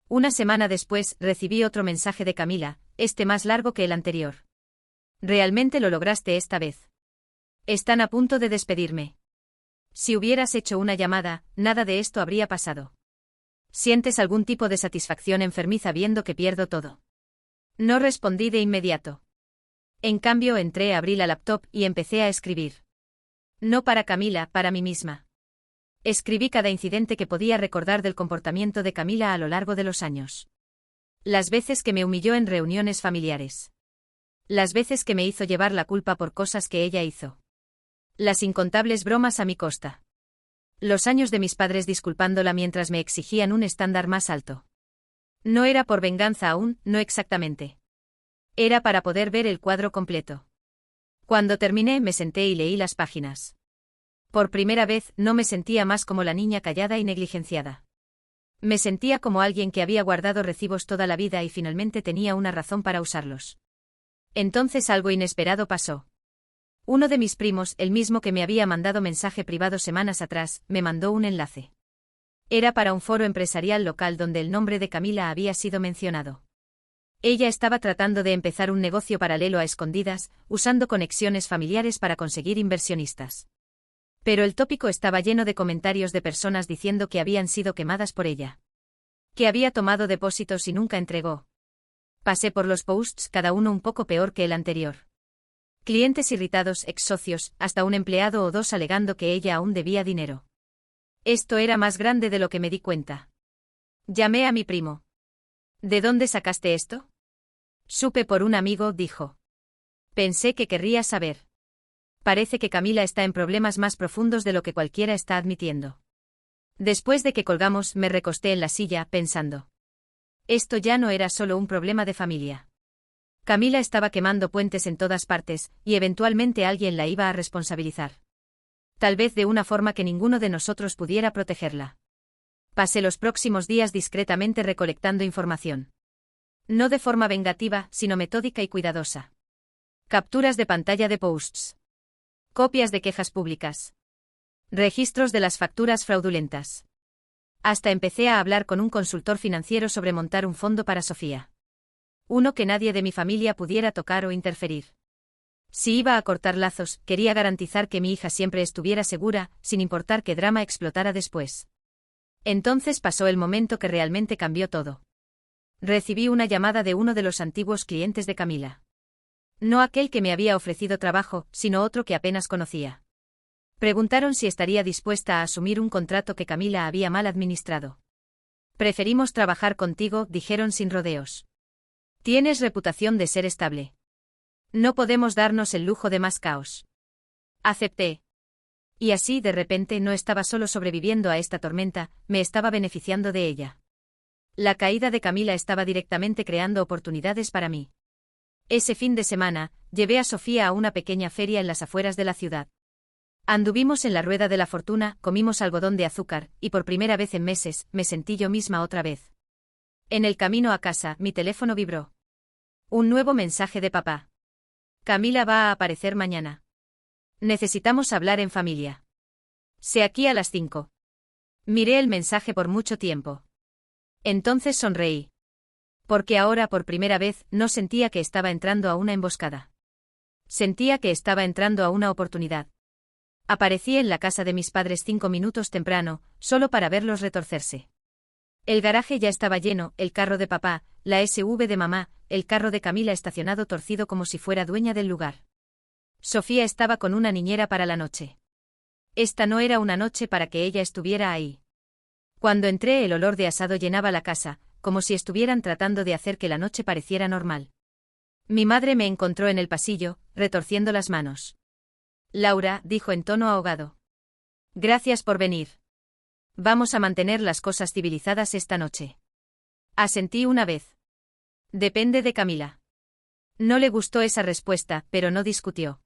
Una semana después, recibí otro mensaje de Camila, este más largo que el anterior. Realmente lo lograste esta vez. Están a punto de despedirme. Si hubieras hecho una llamada, nada de esto habría pasado. ¿Sientes algún tipo de satisfacción enfermiza viendo que pierdo todo? No respondí de inmediato. En cambio, abrí la laptop y empecé a escribir. No para Camila, para mí misma. Escribí cada incidente que podía recordar del comportamiento de Camila a lo largo de los años. Las veces que me humilló en reuniones familiares. Las veces que me hizo llevar la culpa por cosas que ella hizo. Las incontables bromas a mi costa. Los años de mis padres disculpándola mientras me exigían un estándar más alto. No era por venganza aún, no exactamente. Era para poder ver el cuadro completo. Cuando terminé, me senté y leí las páginas. Por primera vez, no me sentía más como la niña callada y negligenciada. Me sentía como alguien que había guardado recibos toda la vida y finalmente tenía una razón para usarlos. Entonces algo inesperado pasó. Uno de mis primos, el mismo que me había mandado mensaje privado semanas atrás, me mandó un enlace. Era para un foro empresarial local donde el nombre de Camila había sido mencionado. Ella estaba tratando de empezar un negocio paralelo a escondidas, usando conexiones familiares para conseguir inversionistas. Pero el tópico estaba lleno de comentarios de personas diciendo que habían sido quemadas por ella. Que había tomado depósitos y nunca entregó. Pasé por los posts, cada uno un poco peor que el anterior. Clientes irritados, ex socios, hasta un empleado o dos alegando que ella aún debía dinero. Esto era más grande de lo que me di cuenta. Llamé a mi primo. ¿De dónde sacaste esto? Supe por un amigo, dijo. Pensé que querrías saber. Parece que Camila está en problemas más profundos de lo que cualquiera está admitiendo. Después de que colgamos, me recosté en la silla, pensando. Esto ya no era solo un problema de familia. Camila estaba quemando puentes en todas partes, y eventualmente alguien la iba a responsabilizar. Tal vez de una forma que ninguno de nosotros pudiera protegerla. Pasé los próximos días discretamente recolectando información. No de forma vengativa, sino metódica y cuidadosa. Capturas de pantalla de posts. Copias de quejas públicas. Registros de las facturas fraudulentas. Hasta empecé a hablar con un consultor financiero sobre montar un fondo para Sofía. Uno que nadie de mi familia pudiera tocar o interferir. Si iba a cortar lazos, quería garantizar que mi hija siempre estuviera segura, sin importar qué drama explotara después. Entonces pasó el momento que realmente cambió todo. Recibí una llamada de uno de los antiguos clientes de Camila. No aquel que me había ofrecido trabajo, sino otro que apenas conocía. Preguntaron si estaría dispuesta a asumir un contrato que Camila había mal administrado. Preferimos trabajar contigo, dijeron sin rodeos. Tienes reputación de ser estable. No podemos darnos el lujo de más caos. Acepté. Y así, de repente, no estaba solo sobreviviendo a esta tormenta, me estaba beneficiando de ella. La caída de Camila estaba directamente creando oportunidades para mí. Ese fin de semana, llevé a Sofía a una pequeña feria en las afueras de la ciudad. Anduvimos en la rueda de la fortuna, comimos algodón de azúcar, y por primera vez en meses, me sentí yo misma otra vez. En el camino a casa, mi teléfono vibró. Un nuevo mensaje de papá. Camila va a aparecer mañana. Necesitamos hablar en familia. Sé aquí a las 5. Miré el mensaje por mucho tiempo. Entonces sonreí. Porque ahora por primera vez no sentía que estaba entrando a una emboscada. Sentía que estaba entrando a una oportunidad. Aparecí en la casa de mis padres 5 minutos temprano, solo para verlos retorcerse. El garaje ya estaba lleno, el carro de papá, la SUV de mamá, el carro de Camila estacionado torcido como si fuera dueña del lugar. Sofía estaba con una niñera para la noche. Esta no era una noche para que ella estuviera ahí. Cuando entré, el olor de asado llenaba la casa, como si estuvieran tratando de hacer que la noche pareciera normal. Mi madre me encontró en el pasillo, retorciendo las manos. Laura, dijo en tono ahogado. Gracias por venir. Vamos a mantener las cosas civilizadas esta noche. Asentí una vez. Depende de Camila. No le gustó esa respuesta, pero no discutió.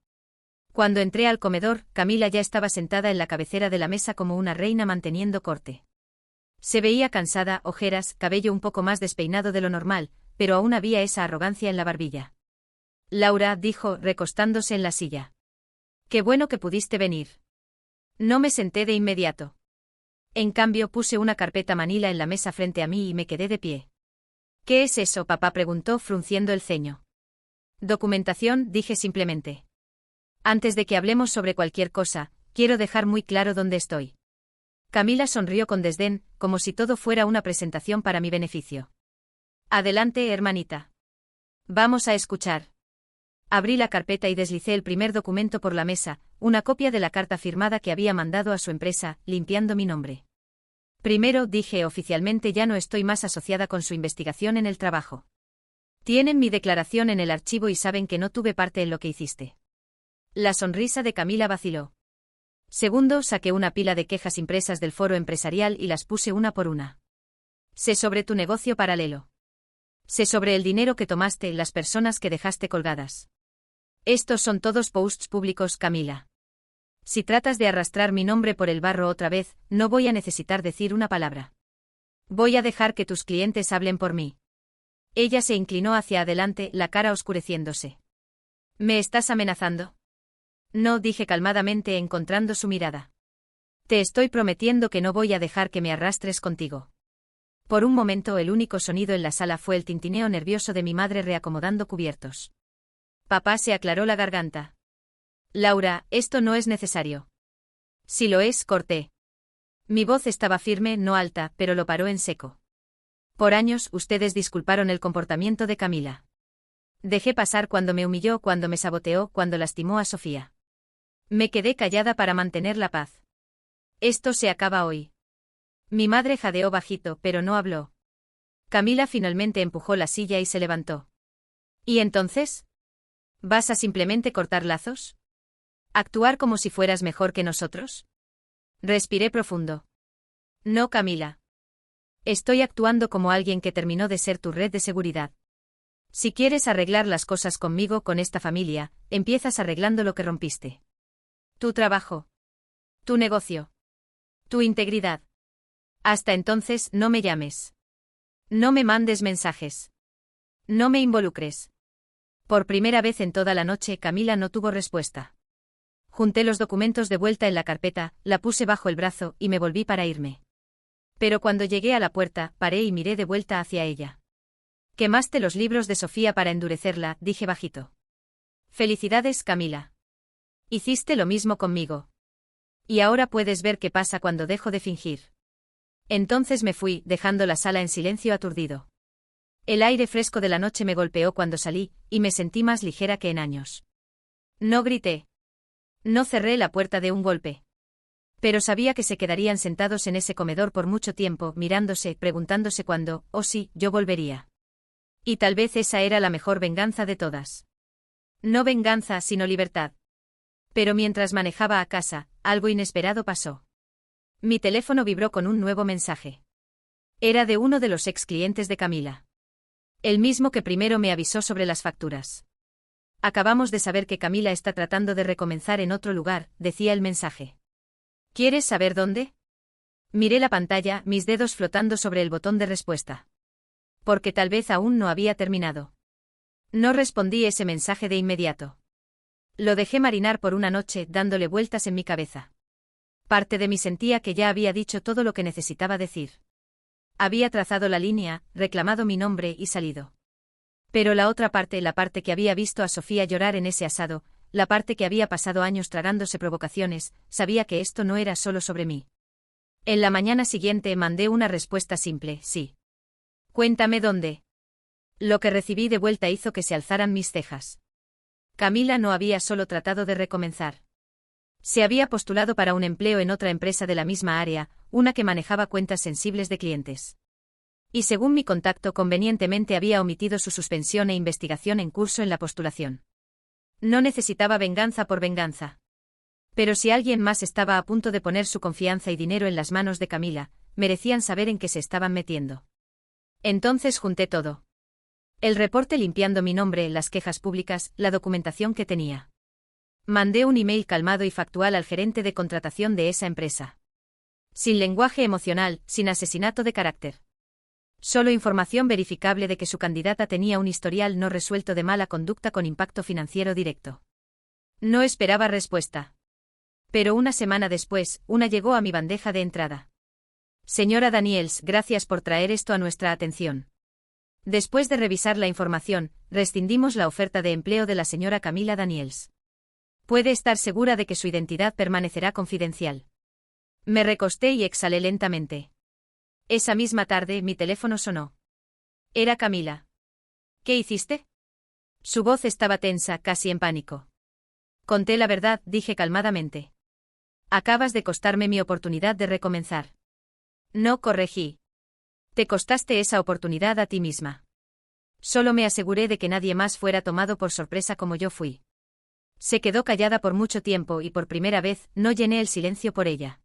Cuando entré al comedor, Camila ya estaba sentada en la cabecera de la mesa como una reina manteniendo corte. Se veía cansada, ojeras, cabello un poco más despeinado de lo normal, pero aún había esa arrogancia en la barbilla. Laura, dijo, recostándose en la silla. Qué bueno que pudiste venir. No me senté de inmediato. En cambio, puse una carpeta manila en la mesa frente a mí y me quedé de pie. ¿Qué es eso, papá?, preguntó frunciendo el ceño. Documentación, dije simplemente. Antes de que hablemos sobre cualquier cosa, quiero dejar muy claro dónde estoy. Camila sonrió con desdén, como si todo fuera una presentación para mi beneficio. Adelante, hermanita. Vamos a escuchar. Abrí la carpeta y deslicé el primer documento por la mesa, una copia de la carta firmada que había mandado a su empresa, limpiando mi nombre. Primero, dije, oficialmente ya no estoy más asociada con su investigación en el trabajo. Tienen mi declaración en el archivo y saben que no tuve parte en lo que hiciste. La sonrisa de Camila vaciló. Segundo, saqué una pila de quejas impresas del foro empresarial y las puse una por una. Sé sobre tu negocio paralelo. Sé sobre el dinero que tomaste, las personas que dejaste colgadas. Estos son todos posts públicos, Camila. Si tratas de arrastrar mi nombre por el barro otra vez, no voy a necesitar decir una palabra. Voy a dejar que tus clientes hablen por mí. Ella se inclinó hacia adelante, la cara oscureciéndose. ¿Me estás amenazando? No, dije calmadamente, encontrando su mirada. Te estoy prometiendo que no voy a dejar que me arrastres contigo. Por un momento el único sonido en la sala fue el tintineo nervioso de mi madre reacomodando cubiertos. Papá se aclaró la garganta. Laura, esto no es necesario. Si lo es, corté. Mi voz estaba firme, no alta, pero lo paró en seco. Por años, ustedes disculparon el comportamiento de Camila. Dejé pasar cuando me humilló, cuando me saboteó, cuando lastimó a Sofía. Me quedé callada para mantener la paz. Esto se acaba hoy. Mi madre jadeó bajito, pero no habló. Camila finalmente empujó la silla y se levantó. ¿Y entonces? ¿Vas a simplemente cortar lazos? ¿Actuar como si fueras mejor que nosotros? Respiré profundo. No, Camila. Estoy actuando como alguien que terminó de ser tu red de seguridad. Si quieres arreglar las cosas conmigo, con esta familia, empiezas arreglando lo que rompiste. Tu trabajo. Tu negocio. Tu integridad. Hasta entonces, no me llames. No me mandes mensajes. No me involucres. Por primera vez en toda la noche, Camila no tuvo respuesta. Junté los documentos de vuelta en la carpeta, la puse bajo el brazo y me volví para irme. Pero cuando llegué a la puerta, paré y miré de vuelta hacia ella. Quemaste los libros de Sofía para endurecerla, dije bajito. Felicidades, Camila. Hiciste lo mismo conmigo. Y ahora puedes ver qué pasa cuando dejo de fingir. Entonces me fui, dejando la sala en silencio aturdido. El aire fresco de la noche me golpeó cuando salí, y me sentí más ligera que en años. No grité. No cerré la puerta de un golpe. Pero sabía que se quedarían sentados en ese comedor por mucho tiempo, mirándose, preguntándose cuándo, o si, yo volvería. Y tal vez esa era la mejor venganza de todas. No venganza, sino libertad. Pero mientras manejaba a casa, algo inesperado pasó. Mi teléfono vibró con un nuevo mensaje. Era de uno de los ex clientes de Camila. El mismo que primero me avisó sobre las facturas. Acabamos de saber que Camila está tratando de recomenzar en otro lugar, decía el mensaje. ¿Quieres saber dónde? Miré la pantalla, mis dedos flotando sobre el botón de respuesta. Porque tal vez aún no había terminado. No respondí ese mensaje de inmediato. Lo dejé marinar por una noche, dándole vueltas en mi cabeza. Parte de mí sentía que ya había dicho todo lo que necesitaba decir. Había trazado la línea, reclamado mi nombre y salido. Pero la otra parte, la parte que había visto a Sofía llorar en ese asado, la parte que había pasado años tragándose provocaciones, sabía que esto no era solo sobre mí. En la mañana siguiente mandé una respuesta simple, sí. Cuéntame dónde. Lo que recibí de vuelta hizo que se alzaran mis cejas. Camila no había solo tratado de recomenzar. Se había postulado para un empleo en otra empresa de la misma área, una que manejaba cuentas sensibles de clientes. Y según mi contacto convenientemente había omitido su suspensión e investigación en curso en la postulación. No necesitaba venganza por venganza. Pero si alguien más estaba a punto de poner su confianza y dinero en las manos de Camila, merecían saber en qué se estaban metiendo. Entonces junté todo. El reporte limpiando mi nombre, las quejas públicas, la documentación que tenía. Mandé un email calmado y factual al gerente de contratación de esa empresa. Sin lenguaje emocional, sin asesinato de carácter. Solo información verificable de que su candidata tenía un historial no resuelto de mala conducta con impacto financiero directo. No esperaba respuesta. Pero una semana después, una llegó a mi bandeja de entrada. Señora Daniels, gracias por traer esto a nuestra atención. Después de revisar la información, rescindimos la oferta de empleo de la señora Camila Daniels. Puede estar segura de que su identidad permanecerá confidencial. Me recosté y exhalé lentamente. Esa misma tarde mi teléfono sonó. Era Camila. ¿Qué hiciste? Su voz estaba tensa, casi en pánico. Conté la verdad, dije calmadamente. Acabas de costarme mi oportunidad de recomenzar. No, corregí. Te costaste esa oportunidad a ti misma. Solo me aseguré de que nadie más fuera tomado por sorpresa como yo fui. Se quedó callada por mucho tiempo y por primera vez no llené el silencio por ella.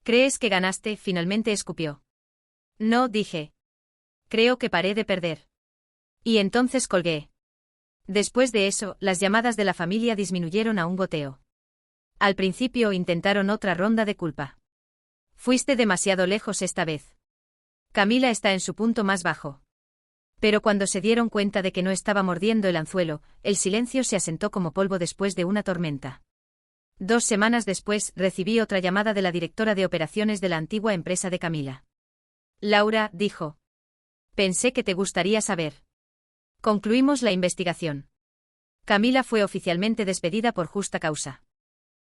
¿Crees que ganaste? Finalmente escupió. No, dije. Creo que paré de perder. Y entonces colgué. Después de eso, las llamadas de la familia disminuyeron a un goteo. Al principio intentaron otra ronda de culpa. Fuiste demasiado lejos esta vez. Camila está en su punto más bajo. Pero cuando se dieron cuenta de que no estaba mordiendo el anzuelo, el silencio se asentó como polvo después de una tormenta. 2 semanas después, recibí otra llamada de la directora de operaciones de la antigua empresa de Camila. Laura, dijo. Pensé que te gustaría saber. Concluimos la investigación. Camila fue oficialmente despedida por justa causa.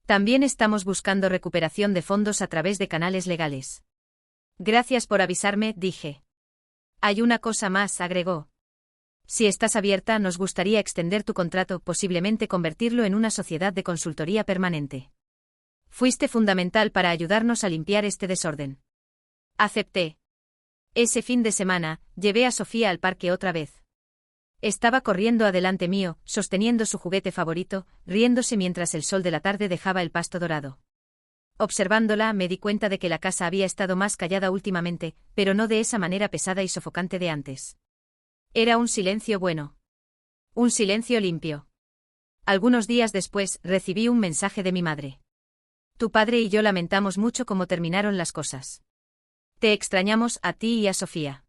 También estamos buscando recuperación de fondos a través de canales legales. Gracias por avisarme, dije. Hay una cosa más, agregó. Si estás abierta, nos gustaría extender tu contrato, posiblemente convertirlo en una sociedad de consultoría permanente. Fuiste fundamental para ayudarnos a limpiar este desorden. Acepté. Ese fin de semana, llevé a Sofía al parque otra vez. Estaba corriendo adelante mío, sosteniendo su juguete favorito, riéndose mientras el sol de la tarde dejaba el pasto dorado. Observándola, me di cuenta de que la casa había estado más callada últimamente, pero no de esa manera pesada y sofocante de antes. Era un silencio bueno. Un silencio limpio. Algunos días después, recibí un mensaje de mi madre. Tu padre y yo lamentamos mucho cómo terminaron las cosas. Te extrañamos a ti y a Sofía.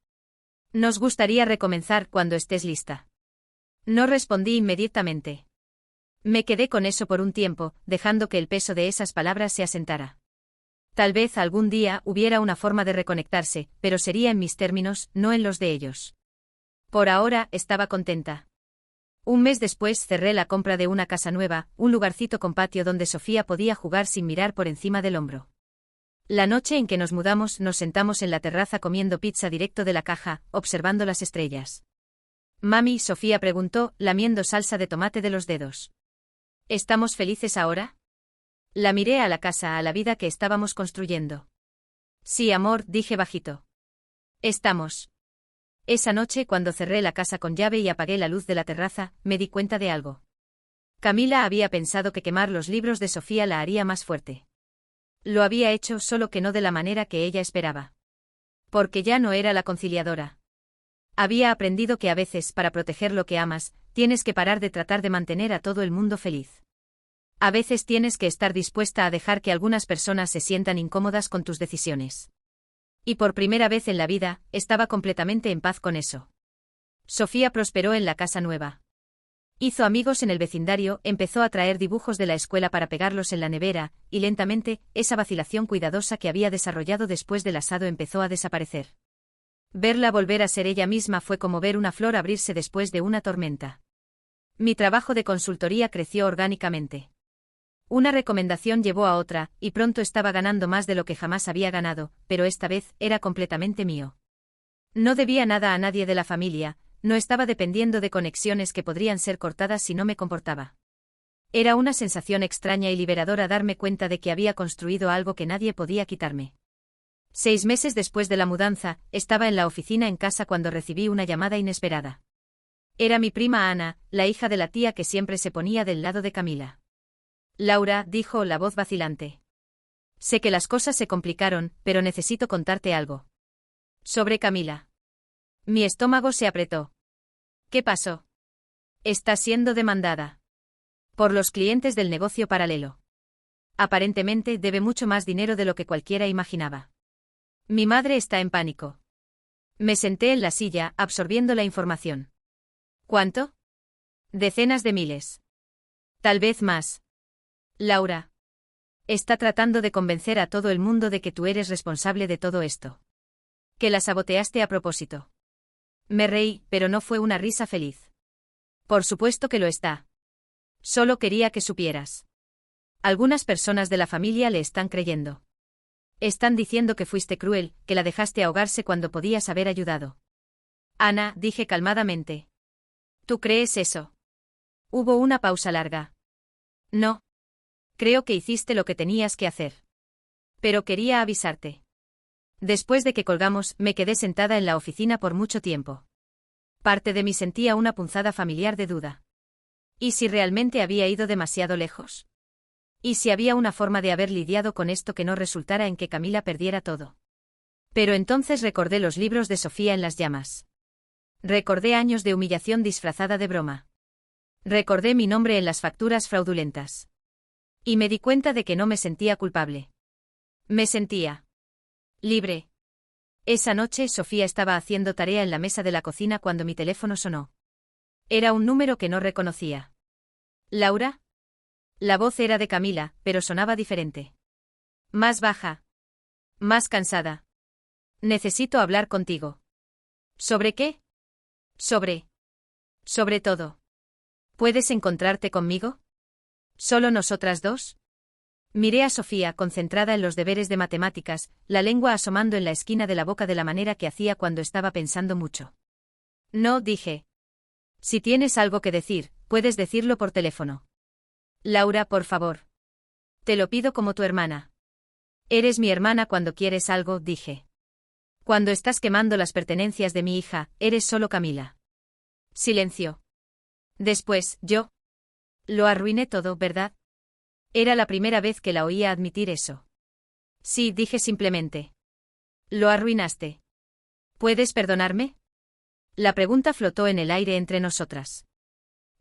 Nos gustaría recomenzar cuando estés lista. No respondí inmediatamente. Me quedé con eso por un tiempo, dejando que el peso de esas palabras se asentara. Tal vez algún día hubiera una forma de reconectarse, pero sería en mis términos, no en los de ellos. Por ahora, estaba contenta. Un mes después cerré la compra de una casa nueva, un lugarcito con patio donde Sofía podía jugar sin mirar por encima del hombro. La noche en que nos mudamos nos sentamos en la terraza comiendo pizza directo de la caja, observando las estrellas. Mami, Sofía preguntó, lamiendo salsa de tomate de los dedos. ¿Estamos felices ahora? La miré a la casa, a la vida que estábamos construyendo. Sí, amor, dije bajito. Estamos. Esa noche, cuando cerré la casa con llave y apagué la luz de la terraza, me di cuenta de algo. Camila había pensado que quemar los libros de Sofía la haría más fuerte. Lo había hecho, solo que no de la manera que ella esperaba. Porque ya no era la conciliadora. Había aprendido que a veces, para proteger lo que amas, tienes que parar de tratar de mantener a todo el mundo feliz. A veces tienes que estar dispuesta a dejar que algunas personas se sientan incómodas con tus decisiones. Y por primera vez en la vida, estaba completamente en paz con eso. Sofía prosperó en la casa nueva. Hizo amigos en el vecindario, empezó a traer dibujos de la escuela para pegarlos en la nevera, y lentamente, esa vacilación cuidadosa que había desarrollado después del asado empezó a desaparecer. Verla volver a ser ella misma fue como ver una flor abrirse después de una tormenta. Mi trabajo de consultoría creció orgánicamente. Una recomendación llevó a otra, y pronto estaba ganando más de lo que jamás había ganado, pero esta vez era completamente mío. No debía nada a nadie de la familia, no estaba dependiendo de conexiones que podrían ser cortadas si no me comportaba. Era una sensación extraña y liberadora darme cuenta de que había construido algo que nadie podía quitarme. 6 meses después de la mudanza, estaba en la oficina en casa cuando recibí una llamada inesperada. Era mi prima Ana, la hija de la tía que siempre se ponía del lado de Camila. Laura, dijo la voz vacilante. Sé que las cosas se complicaron, pero necesito contarte algo. Sobre Camila. Mi estómago se apretó. ¿Qué pasó? Está siendo demandada. Por los clientes del negocio paralelo. Aparentemente debe mucho más dinero de lo que cualquiera imaginaba. Mi madre está en pánico. Me senté en la silla, absorbiendo la información. ¿Cuánto? Decenas de miles. Tal vez más. Laura. Está tratando de convencer a todo el mundo de que tú eres responsable de todo esto. Que la saboteaste a propósito. Me reí, pero no fue una risa feliz. Por supuesto que lo está. Solo quería que supieras. Algunas personas de la familia le están creyendo. Están diciendo que fuiste cruel, que la dejaste ahogarse cuando podías haber ayudado. Ana, dije calmadamente. ¿Tú crees eso? Hubo una pausa larga. No. Creo que hiciste lo que tenías que hacer. Pero quería avisarte. Después de que colgamos, me quedé sentada en la oficina por mucho tiempo. Parte de mí sentía una punzada familiar de duda. ¿Y si realmente había ido demasiado lejos? ¿Y si había una forma de haber lidiado con esto que no resultara en que Camila perdiera todo? Pero entonces recordé los libros de Sofía en las llamas. Recordé años de humillación disfrazada de broma. Recordé mi nombre en las facturas fraudulentas. Y me di cuenta de que no me sentía culpable. Me sentía libre. Esa noche Sofía estaba haciendo tarea en la mesa de la cocina cuando mi teléfono sonó. Era un número que no reconocía. ¿Laura? La voz era de Camila, pero sonaba diferente. Más baja. Más cansada. Necesito hablar contigo. ¿Sobre qué? Sobre todo. ¿Puedes encontrarte conmigo? ¿Solo nosotras dos? Miré a Sofía concentrada en los deberes de matemáticas, la lengua asomando en la esquina de la boca de la manera que hacía cuando estaba pensando mucho. No, dije. Si tienes algo que decir, puedes decirlo por teléfono. Laura, por favor. Te lo pido como tu hermana. Eres mi hermana cuando quieres algo, dije. Cuando estás quemando las pertenencias de mi hija, eres solo Camila. Silencio. Después, yo. Lo arruiné todo, ¿verdad? Era la primera vez que la oía admitir eso. Sí, dije simplemente. Lo arruinaste. ¿Puedes perdonarme? La pregunta flotó en el aire entre nosotras.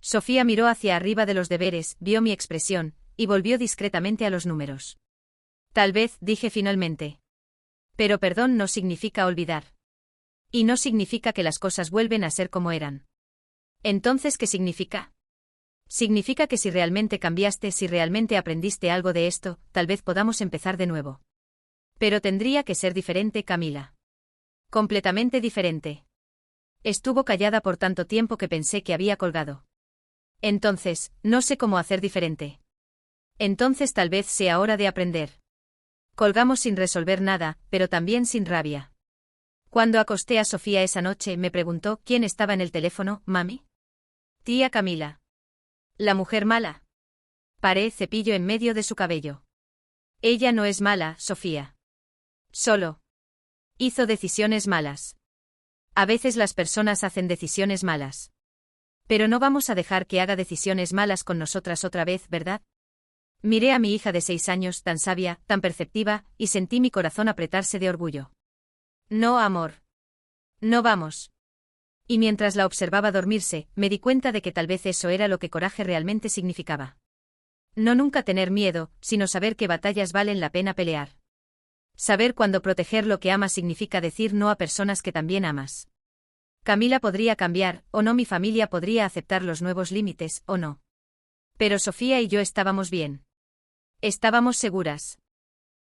Sofía miró hacia arriba de los deberes, vio mi expresión, y volvió discretamente a los números. Tal vez, dije finalmente. Pero perdón no significa olvidar. Y no significa que las cosas vuelven a ser como eran. Entonces, ¿qué significa? Significa que si realmente cambiaste, si realmente aprendiste algo de esto, tal vez podamos empezar de nuevo. Pero tendría que ser diferente, Camila. Completamente diferente. Estuvo callada por tanto tiempo que pensé que había colgado. Entonces, no sé cómo hacer diferente. Entonces tal vez sea hora de aprender. Colgamos sin resolver nada, pero también sin rabia. Cuando acosté a Sofía esa noche, me preguntó quién estaba en el teléfono, ¿mami? Tía Camila. ¿La mujer mala? Paré cepillo en medio de su cabello. Ella no es mala, Sofía. Solo hizo decisiones malas. A veces las personas hacen decisiones malas. Pero no vamos a dejar que haga decisiones malas con nosotras otra vez, ¿verdad? Miré a mi hija de 6 años, tan sabia, tan perceptiva, y sentí mi corazón apretarse de orgullo. No, amor. No vamos. Y mientras la observaba dormirse, me di cuenta de que tal vez eso era lo que coraje realmente significaba. No nunca tener miedo, sino saber qué batallas valen la pena pelear. Saber cuándo proteger lo que amas significa decir no a personas que también amas. Camila podría cambiar, o no, mi familia podría aceptar los nuevos límites, o no. Pero Sofía y yo estábamos bien. Estábamos seguras.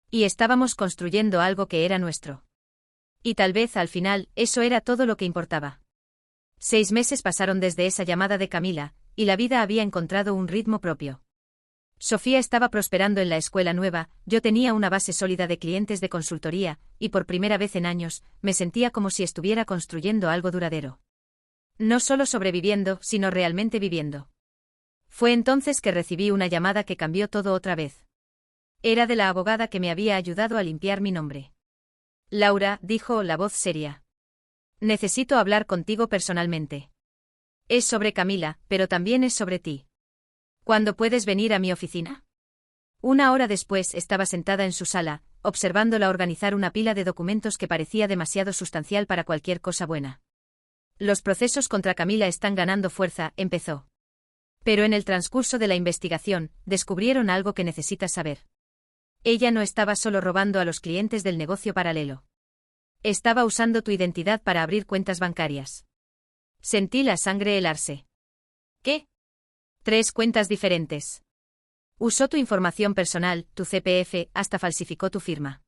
Y estábamos construyendo algo que era nuestro. Y tal vez al final, eso era todo lo que importaba. 6 meses pasaron desde esa llamada de Camila, y la vida había encontrado un ritmo propio. Sofía estaba prosperando en la escuela nueva, yo tenía una base sólida de clientes de consultoría, y por primera vez en años, me sentía como si estuviera construyendo algo duradero. No solo sobreviviendo, sino realmente viviendo. Fue entonces que recibí una llamada que cambió todo otra vez. Era de la abogada que me había ayudado a limpiar mi nombre. Laura, dijo la voz seria. Necesito hablar contigo personalmente. Es sobre Camila, pero también es sobre ti. ¿Cuándo puedes venir a mi oficina? 1 hora después estaba sentada en su sala, observándola organizar una pila de documentos que parecía demasiado sustancial para cualquier cosa buena. Los procesos contra Camila están ganando fuerza, empezó. Pero en el transcurso de la investigación, descubrieron algo que necesitas saber. Ella no estaba solo robando a los clientes del negocio paralelo. Estaba usando tu identidad para abrir cuentas bancarias. Sentí la sangre helarse. ¿Qué? 3 cuentas diferentes. Usó tu información personal, tu CPF, hasta falsificó tu firma.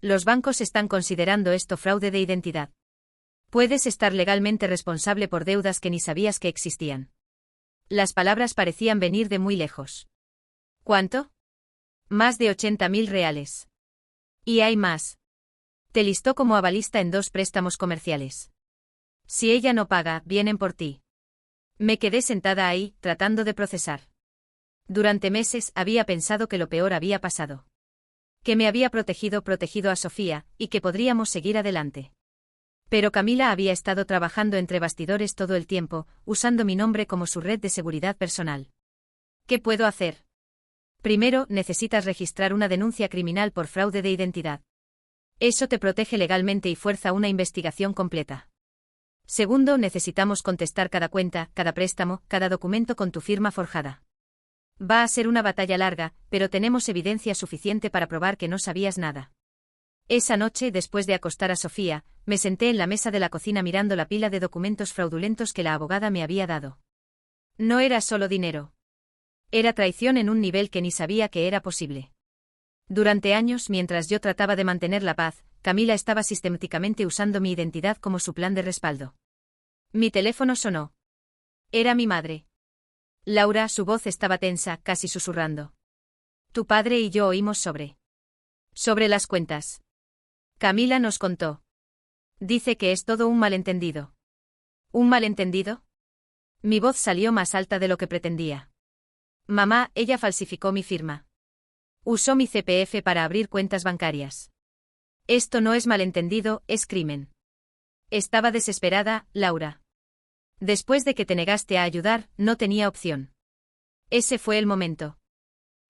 Los bancos están considerando esto fraude de identidad. Puedes estar legalmente responsable por deudas que ni sabías que existían. Las palabras parecían venir de muy lejos. ¿Cuánto? Más de 80.000 reales. Y hay más. Te listó como avalista en 2 préstamos comerciales. Si ella no paga, vienen por ti. Me quedé sentada ahí, tratando de procesar. Durante meses había pensado que lo peor había pasado. Que me había protegido a Sofía, y que podríamos seguir adelante. Pero Camila había estado trabajando entre bastidores todo el tiempo, usando mi nombre como su red de seguridad personal. ¿Qué puedo hacer? Primero, necesitas registrar una denuncia criminal por fraude de identidad. Eso te protege legalmente y fuerza una investigación completa. Segundo, necesitamos contestar cada cuenta, cada préstamo, cada documento con tu firma forjada. Va a ser una batalla larga, pero tenemos evidencia suficiente para probar que no sabías nada. Esa noche, después de acostar a Sofía, me senté en la mesa de la cocina mirando la pila de documentos fraudulentos que la abogada me había dado. No era solo dinero. Era traición en un nivel que ni sabía que era posible. Durante años, mientras yo trataba de mantener la paz, Camila estaba sistemáticamente usando mi identidad como su plan de respaldo. Mi teléfono sonó. Era mi madre. Laura, su voz estaba tensa, casi susurrando. Tu padre y yo oímos sobre las cuentas. Camila nos contó. Dice que es todo un malentendido. ¿Un malentendido? Mi voz salió más alta de lo que pretendía. Mamá, ella falsificó mi firma. Usó mi CPF para abrir cuentas bancarias. Esto no es malentendido, es crimen. Estaba desesperada, Laura. Después de que te negaste a ayudar, no tenía opción. Ese fue el momento.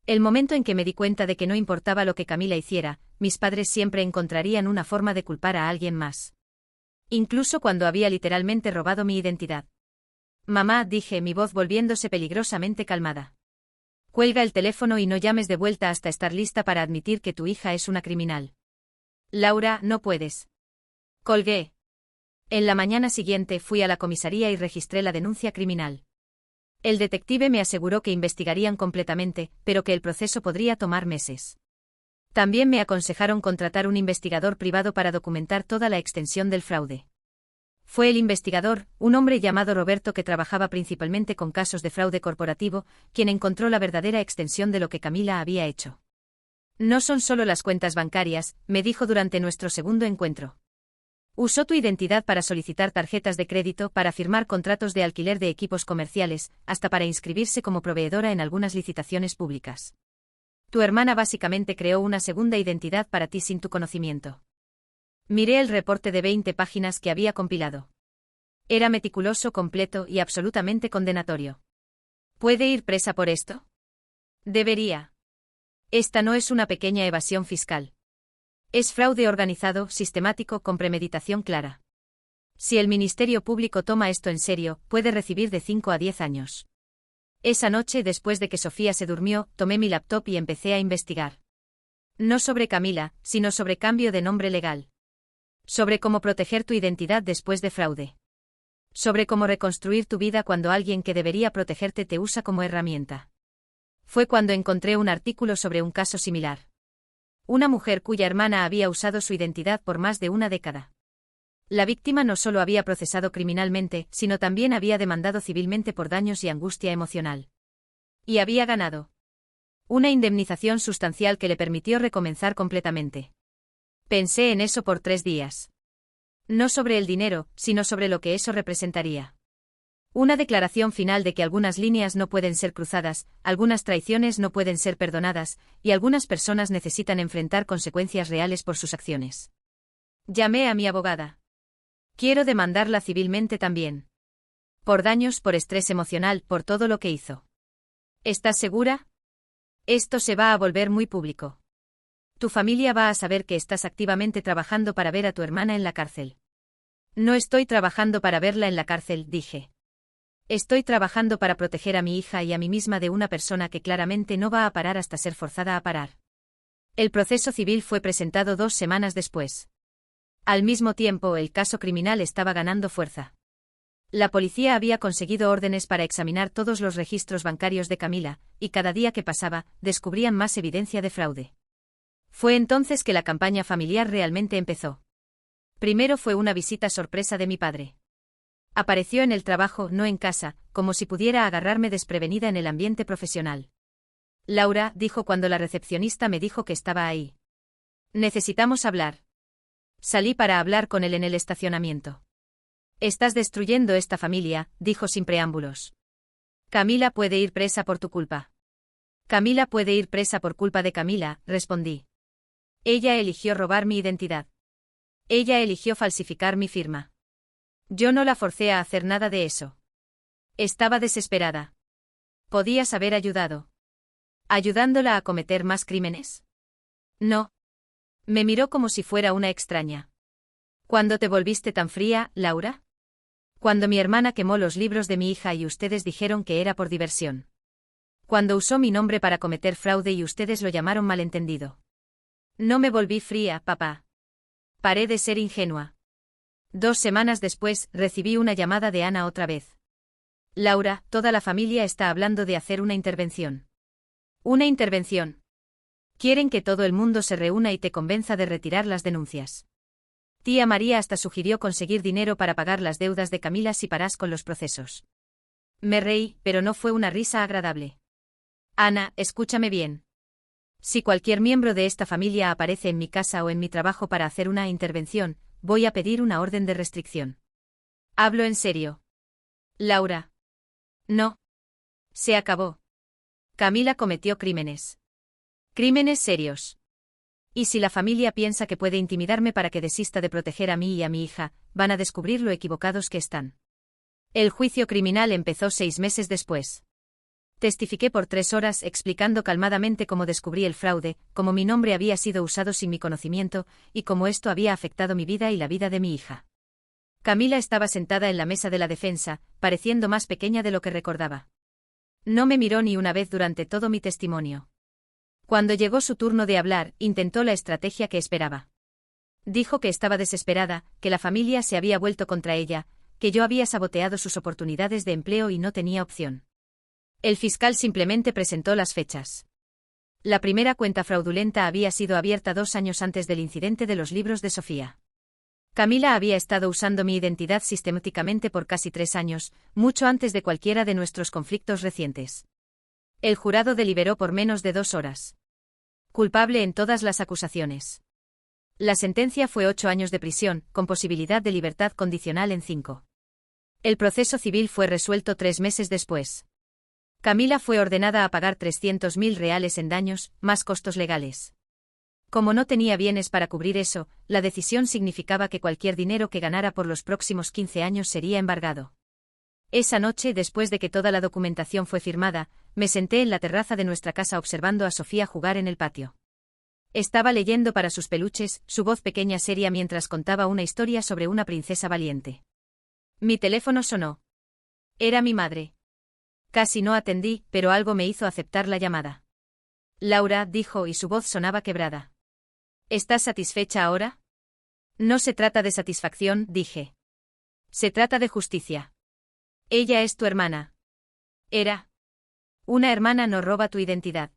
El momento en que me di cuenta de que no importaba lo que Camila hiciera, mis padres siempre encontrarían una forma de culpar a alguien más. Incluso cuando había literalmente robado mi identidad. Mamá, dije, mi voz volviéndose peligrosamente calmada. Cuelga el teléfono y no llames de vuelta hasta estar lista para admitir que tu hija es una criminal. Laura, no puedes. Colgué. En la mañana siguiente fui a la comisaría y registré la denuncia criminal. El detective me aseguró que investigarían completamente, pero que el proceso podría tomar meses. También me aconsejaron contratar un investigador privado para documentar toda la extensión del fraude. Fue el investigador, un hombre llamado Roberto que trabajaba principalmente con casos de fraude corporativo, quien encontró la verdadera extensión de lo que Camila había hecho. No son solo las cuentas bancarias, me dijo durante nuestro segundo encuentro. Usó tu identidad para solicitar tarjetas de crédito, para firmar contratos de alquiler de equipos comerciales, hasta para inscribirse como proveedora en algunas licitaciones públicas. Tu hermana básicamente creó una segunda identidad para ti sin tu conocimiento. Miré el reporte de 20 páginas que había compilado. Era meticuloso, completo y absolutamente condenatorio. ¿Puede ir presa por esto? Debería. Esta no es una pequeña evasión fiscal. Es fraude organizado, sistemático, con premeditación clara. Si el Ministerio Público toma esto en serio, puede recibir de 5 a 10 años. Esa noche, después de que Sofía se durmió, tomé mi laptop y empecé a investigar. No sobre Camila, sino sobre cambio de nombre legal. Sobre cómo proteger tu identidad después de fraude. Sobre cómo reconstruir tu vida cuando alguien que debería protegerte te usa como herramienta. Fue cuando encontré un artículo sobre un caso similar. Una mujer cuya hermana había usado su identidad por más de una década. La víctima no solo había procesado criminalmente, sino también había demandado civilmente por daños y angustia emocional. Y había ganado. Una indemnización sustancial que le permitió recomenzar completamente. Pensé en eso por 3 días. No sobre el dinero, sino sobre lo que eso representaría. Una declaración final de que algunas líneas no pueden ser cruzadas, algunas traiciones no pueden ser perdonadas, y algunas personas necesitan enfrentar consecuencias reales por sus acciones. Llamé a mi abogada. Quiero demandarla civilmente también. Por daños, por estrés emocional, por todo lo que hizo. ¿Estás segura? Esto se va a volver muy público. Tu familia va a saber que estás activamente trabajando para ver a tu hermana en la cárcel. No estoy trabajando para verla en la cárcel, dije. Estoy trabajando para proteger a mi hija y a mí misma de una persona que claramente no va a parar hasta ser forzada a parar. El proceso civil fue presentado 2 semanas después. Al mismo tiempo, el caso criminal estaba ganando fuerza. La policía había conseguido órdenes para examinar todos los registros bancarios de Camila, y cada día que pasaba, descubrían más evidencia de fraude. Fue entonces que la campaña familiar realmente empezó. Primero fue una visita sorpresa de mi padre. Apareció en el trabajo, no en casa, como si pudiera agarrarme desprevenida en el ambiente profesional. Laura, dijo cuando la recepcionista me dijo que estaba ahí. Necesitamos hablar. Salí para hablar con él en el estacionamiento. Estás destruyendo esta familia, dijo sin preámbulos. Camila puede ir presa por tu culpa. Camila puede ir presa por culpa de Camila, respondí. Ella eligió robar mi identidad. Ella eligió falsificar mi firma. Yo no la forcé a hacer nada de eso. Estaba desesperada. ¿Podías haber ayudado? ¿Ayudándola a cometer más crímenes? No. Me miró como si fuera una extraña. ¿Cuándo te volviste tan fría, Laura? Cuando mi hermana quemó los libros de mi hija y ustedes dijeron que era por diversión. Cuando usó mi nombre para cometer fraude y ustedes lo llamaron malentendido. No me volví fría, papá. Paré de ser ingenua. 2 semanas después, recibí una llamada de Ana otra vez. Laura, toda la familia está hablando de hacer una intervención. ¿Una intervención? Quieren que todo el mundo se reúna y te convenza de retirar las denuncias. Tía María hasta sugirió conseguir dinero para pagar las deudas de Camila si paras con los procesos. Me reí, pero no fue una risa agradable. Ana, escúchame bien. Si cualquier miembro de esta familia aparece en mi casa o en mi trabajo para hacer una intervención, voy a pedir una orden de restricción. Hablo en serio. Laura. No. Se acabó. Camila cometió crímenes. Crímenes serios. Y si la familia piensa que puede intimidarme para que desista de proteger a mí y a mi hija, van a descubrir lo equivocados que están. El juicio criminal empezó 6 meses después. Testifiqué por 3 horas explicando calmadamente cómo descubrí el fraude, cómo mi nombre había sido usado sin mi conocimiento, y cómo esto había afectado mi vida y la vida de mi hija. Camila estaba sentada en la mesa de la defensa, pareciendo más pequeña de lo que recordaba. No me miró ni una vez durante todo mi testimonio. Cuando llegó su turno de hablar, intentó la estrategia que esperaba. Dijo que estaba desesperada, que la familia se había vuelto contra ella, que yo había saboteado sus oportunidades de empleo y no tenía opción. El fiscal simplemente presentó las fechas. La primera cuenta fraudulenta había sido abierta 2 años antes del incidente de los libros de Sofía. Camila había estado usando mi identidad sistemáticamente por casi 3 años, mucho antes de cualquiera de nuestros conflictos recientes. El jurado deliberó por menos de 2 horas. Culpable en todas las acusaciones. La sentencia fue 8 años de prisión, con posibilidad de libertad condicional en 5. El proceso civil fue resuelto 3 meses después. Camila fue ordenada a pagar 300.000 reales en daños, más costos legales. Como no tenía bienes para cubrir eso, la decisión significaba que cualquier dinero que ganara por los próximos 15 años sería embargado. Esa noche, después de que toda la documentación fue firmada, me senté en la terraza de nuestra casa observando a Sofía jugar en el patio. Estaba leyendo para sus peluches, su voz pequeña seria mientras contaba una historia sobre una princesa valiente. Mi teléfono sonó. Era mi madre. Casi no atendí, pero algo me hizo aceptar la llamada. Laura, dijo, y su voz sonaba quebrada. ¿Estás satisfecha ahora? No se trata de satisfacción, dije. Se trata de justicia. Ella es tu hermana. Era. Una hermana no roba tu identidad.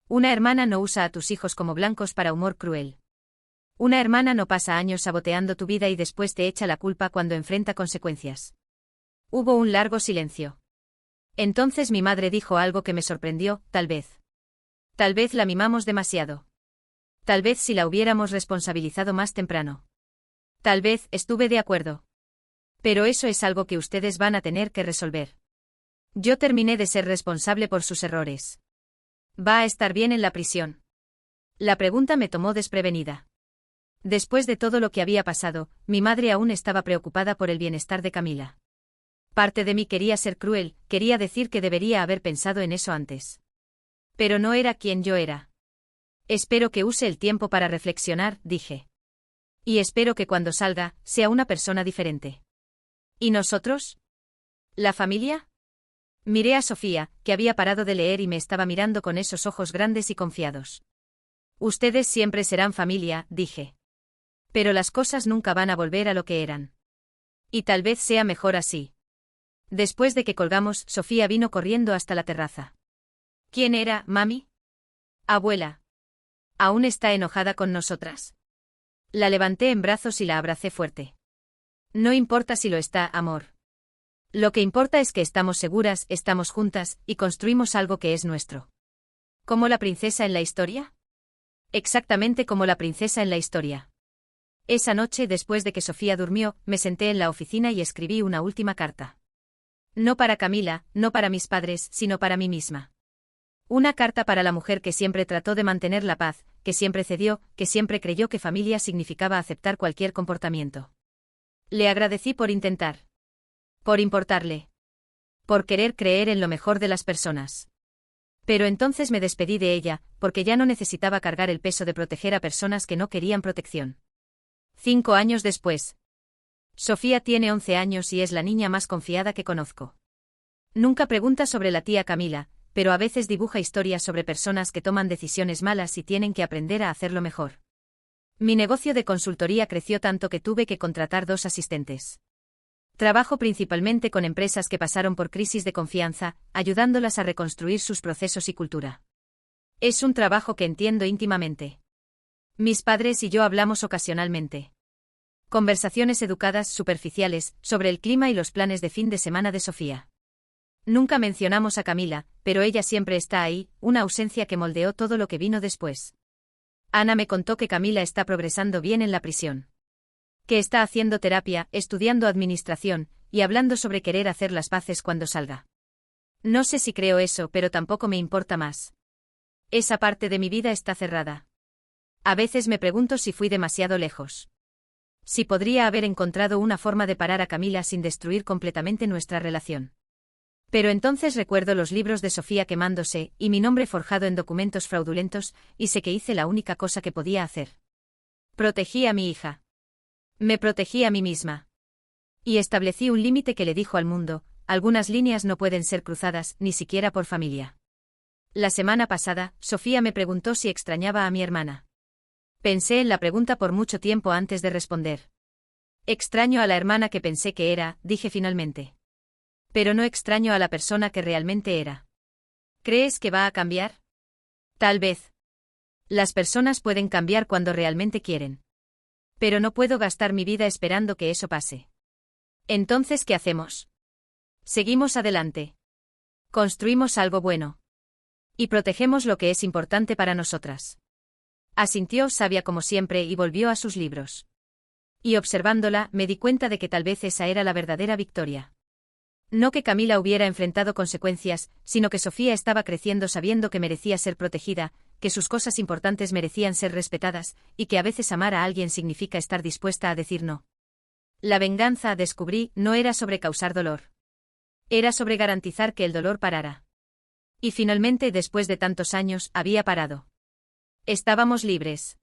Una hermana no usa a tus hijos como blancos para humor cruel. Una hermana no pasa años saboteando tu vida y después te echa la culpa cuando enfrenta consecuencias. Hubo un largo silencio. Entonces mi madre dijo algo que me sorprendió, tal vez. Tal vez la mimamos demasiado. Tal vez si la hubiéramos responsabilizado más temprano. Tal vez, estuve de acuerdo. Pero eso es algo que ustedes van a tener que resolver. Yo terminé de ser responsable por sus errores. ¿Va a estar bien en la prisión? La pregunta me tomó desprevenida. Después de todo lo que había pasado, mi madre aún estaba preocupada por el bienestar de Camila. Parte de mí quería ser cruel, quería decir que debería haber pensado en eso antes. Pero no era quien yo era. Espero que use el tiempo para reflexionar, dije. Y espero que cuando salga, sea una persona diferente. ¿Y nosotros? ¿La familia? Miré a Sofía, que había parado de leer y me estaba mirando con esos ojos grandes y confiados. Ustedes siempre serán familia, dije. Pero las cosas nunca van a volver a lo que eran. Y tal vez sea mejor así. Después de que colgamos, Sofía vino corriendo hasta la terraza. ¿Quién era, mami? Abuela. ¿Aún está enojada con nosotras? La levanté en brazos y la abracé fuerte. No importa si lo está, amor. Lo que importa es que estamos seguras, estamos juntas, y construimos algo que es nuestro. ¿Como la princesa en la historia? Exactamente como la princesa en la historia. Esa noche, después de que Sofía durmió, me senté en la oficina y escribí una última carta. No para Camila, no para mis padres, sino para mí misma. Una carta para la mujer que siempre trató de mantener la paz, que siempre cedió, que siempre creyó que familia significaba aceptar cualquier comportamiento. Le agradecí por intentar. Por importarle. Por querer creer en lo mejor de las personas. Pero entonces me despedí de ella, porque ya no necesitaba cargar el peso de proteger a personas que no querían protección. 5 años después. Sofía tiene 11 años y es la niña más confiada que conozco. Nunca pregunta sobre la tía Camila, pero a veces dibuja historias sobre personas que toman decisiones malas y tienen que aprender a hacerlo mejor. Mi negocio de consultoría creció tanto que tuve que contratar 2 asistentes. Trabajo principalmente con empresas que pasaron por crisis de confianza, ayudándolas a reconstruir sus procesos y cultura. Es un trabajo que entiendo íntimamente. Mis padres y yo hablamos ocasionalmente. Conversaciones educadas, superficiales, sobre el clima y los planes de fin de semana de Sofía. Nunca mencionamos a Camila, pero ella siempre está ahí, una ausencia que moldeó todo lo que vino después. Ana me contó que Camila está progresando bien en la prisión. Que está haciendo terapia, estudiando administración, y hablando sobre querer hacer las paces cuando salga. No sé si creo eso, pero tampoco me importa más. Esa parte de mi vida está cerrada. A veces me pregunto si fui demasiado lejos. Si podría haber encontrado una forma de parar a Camila sin destruir completamente nuestra relación. Pero entonces recuerdo los libros de Sofía quemándose, y mi nombre forjado en documentos fraudulentos, y sé que hice la única cosa que podía hacer. Protegí a mi hija. Me protegí a mí misma. Y establecí un límite que le dijo al mundo, algunas líneas no pueden ser cruzadas, ni siquiera por familia. La semana pasada, Sofía me preguntó si extrañaba a mi hermana. Pensé en la pregunta por mucho tiempo antes de responder. Extraño a la hermana que pensé que era, dije finalmente. Pero no extraño a la persona que realmente era. ¿Crees que va a cambiar? Tal vez. Las personas pueden cambiar cuando realmente quieren. Pero no puedo gastar mi vida esperando que eso pase. Entonces, ¿qué hacemos? Seguimos adelante. Construimos algo bueno. Y protegemos lo que es importante para nosotras. Asintió, sabia como siempre, y volvió a sus libros. Y observándola, me di cuenta de que tal vez esa era la verdadera victoria. No que Camila hubiera enfrentado consecuencias, sino que Sofía estaba creciendo sabiendo que merecía ser protegida, que sus cosas importantes merecían ser respetadas, y que a veces amar a alguien significa estar dispuesta a decir no. La venganza, descubrí, no era sobre causar dolor. Era sobre garantizar que el dolor parara. Y finalmente, después de tantos años, había parado. Estábamos libres.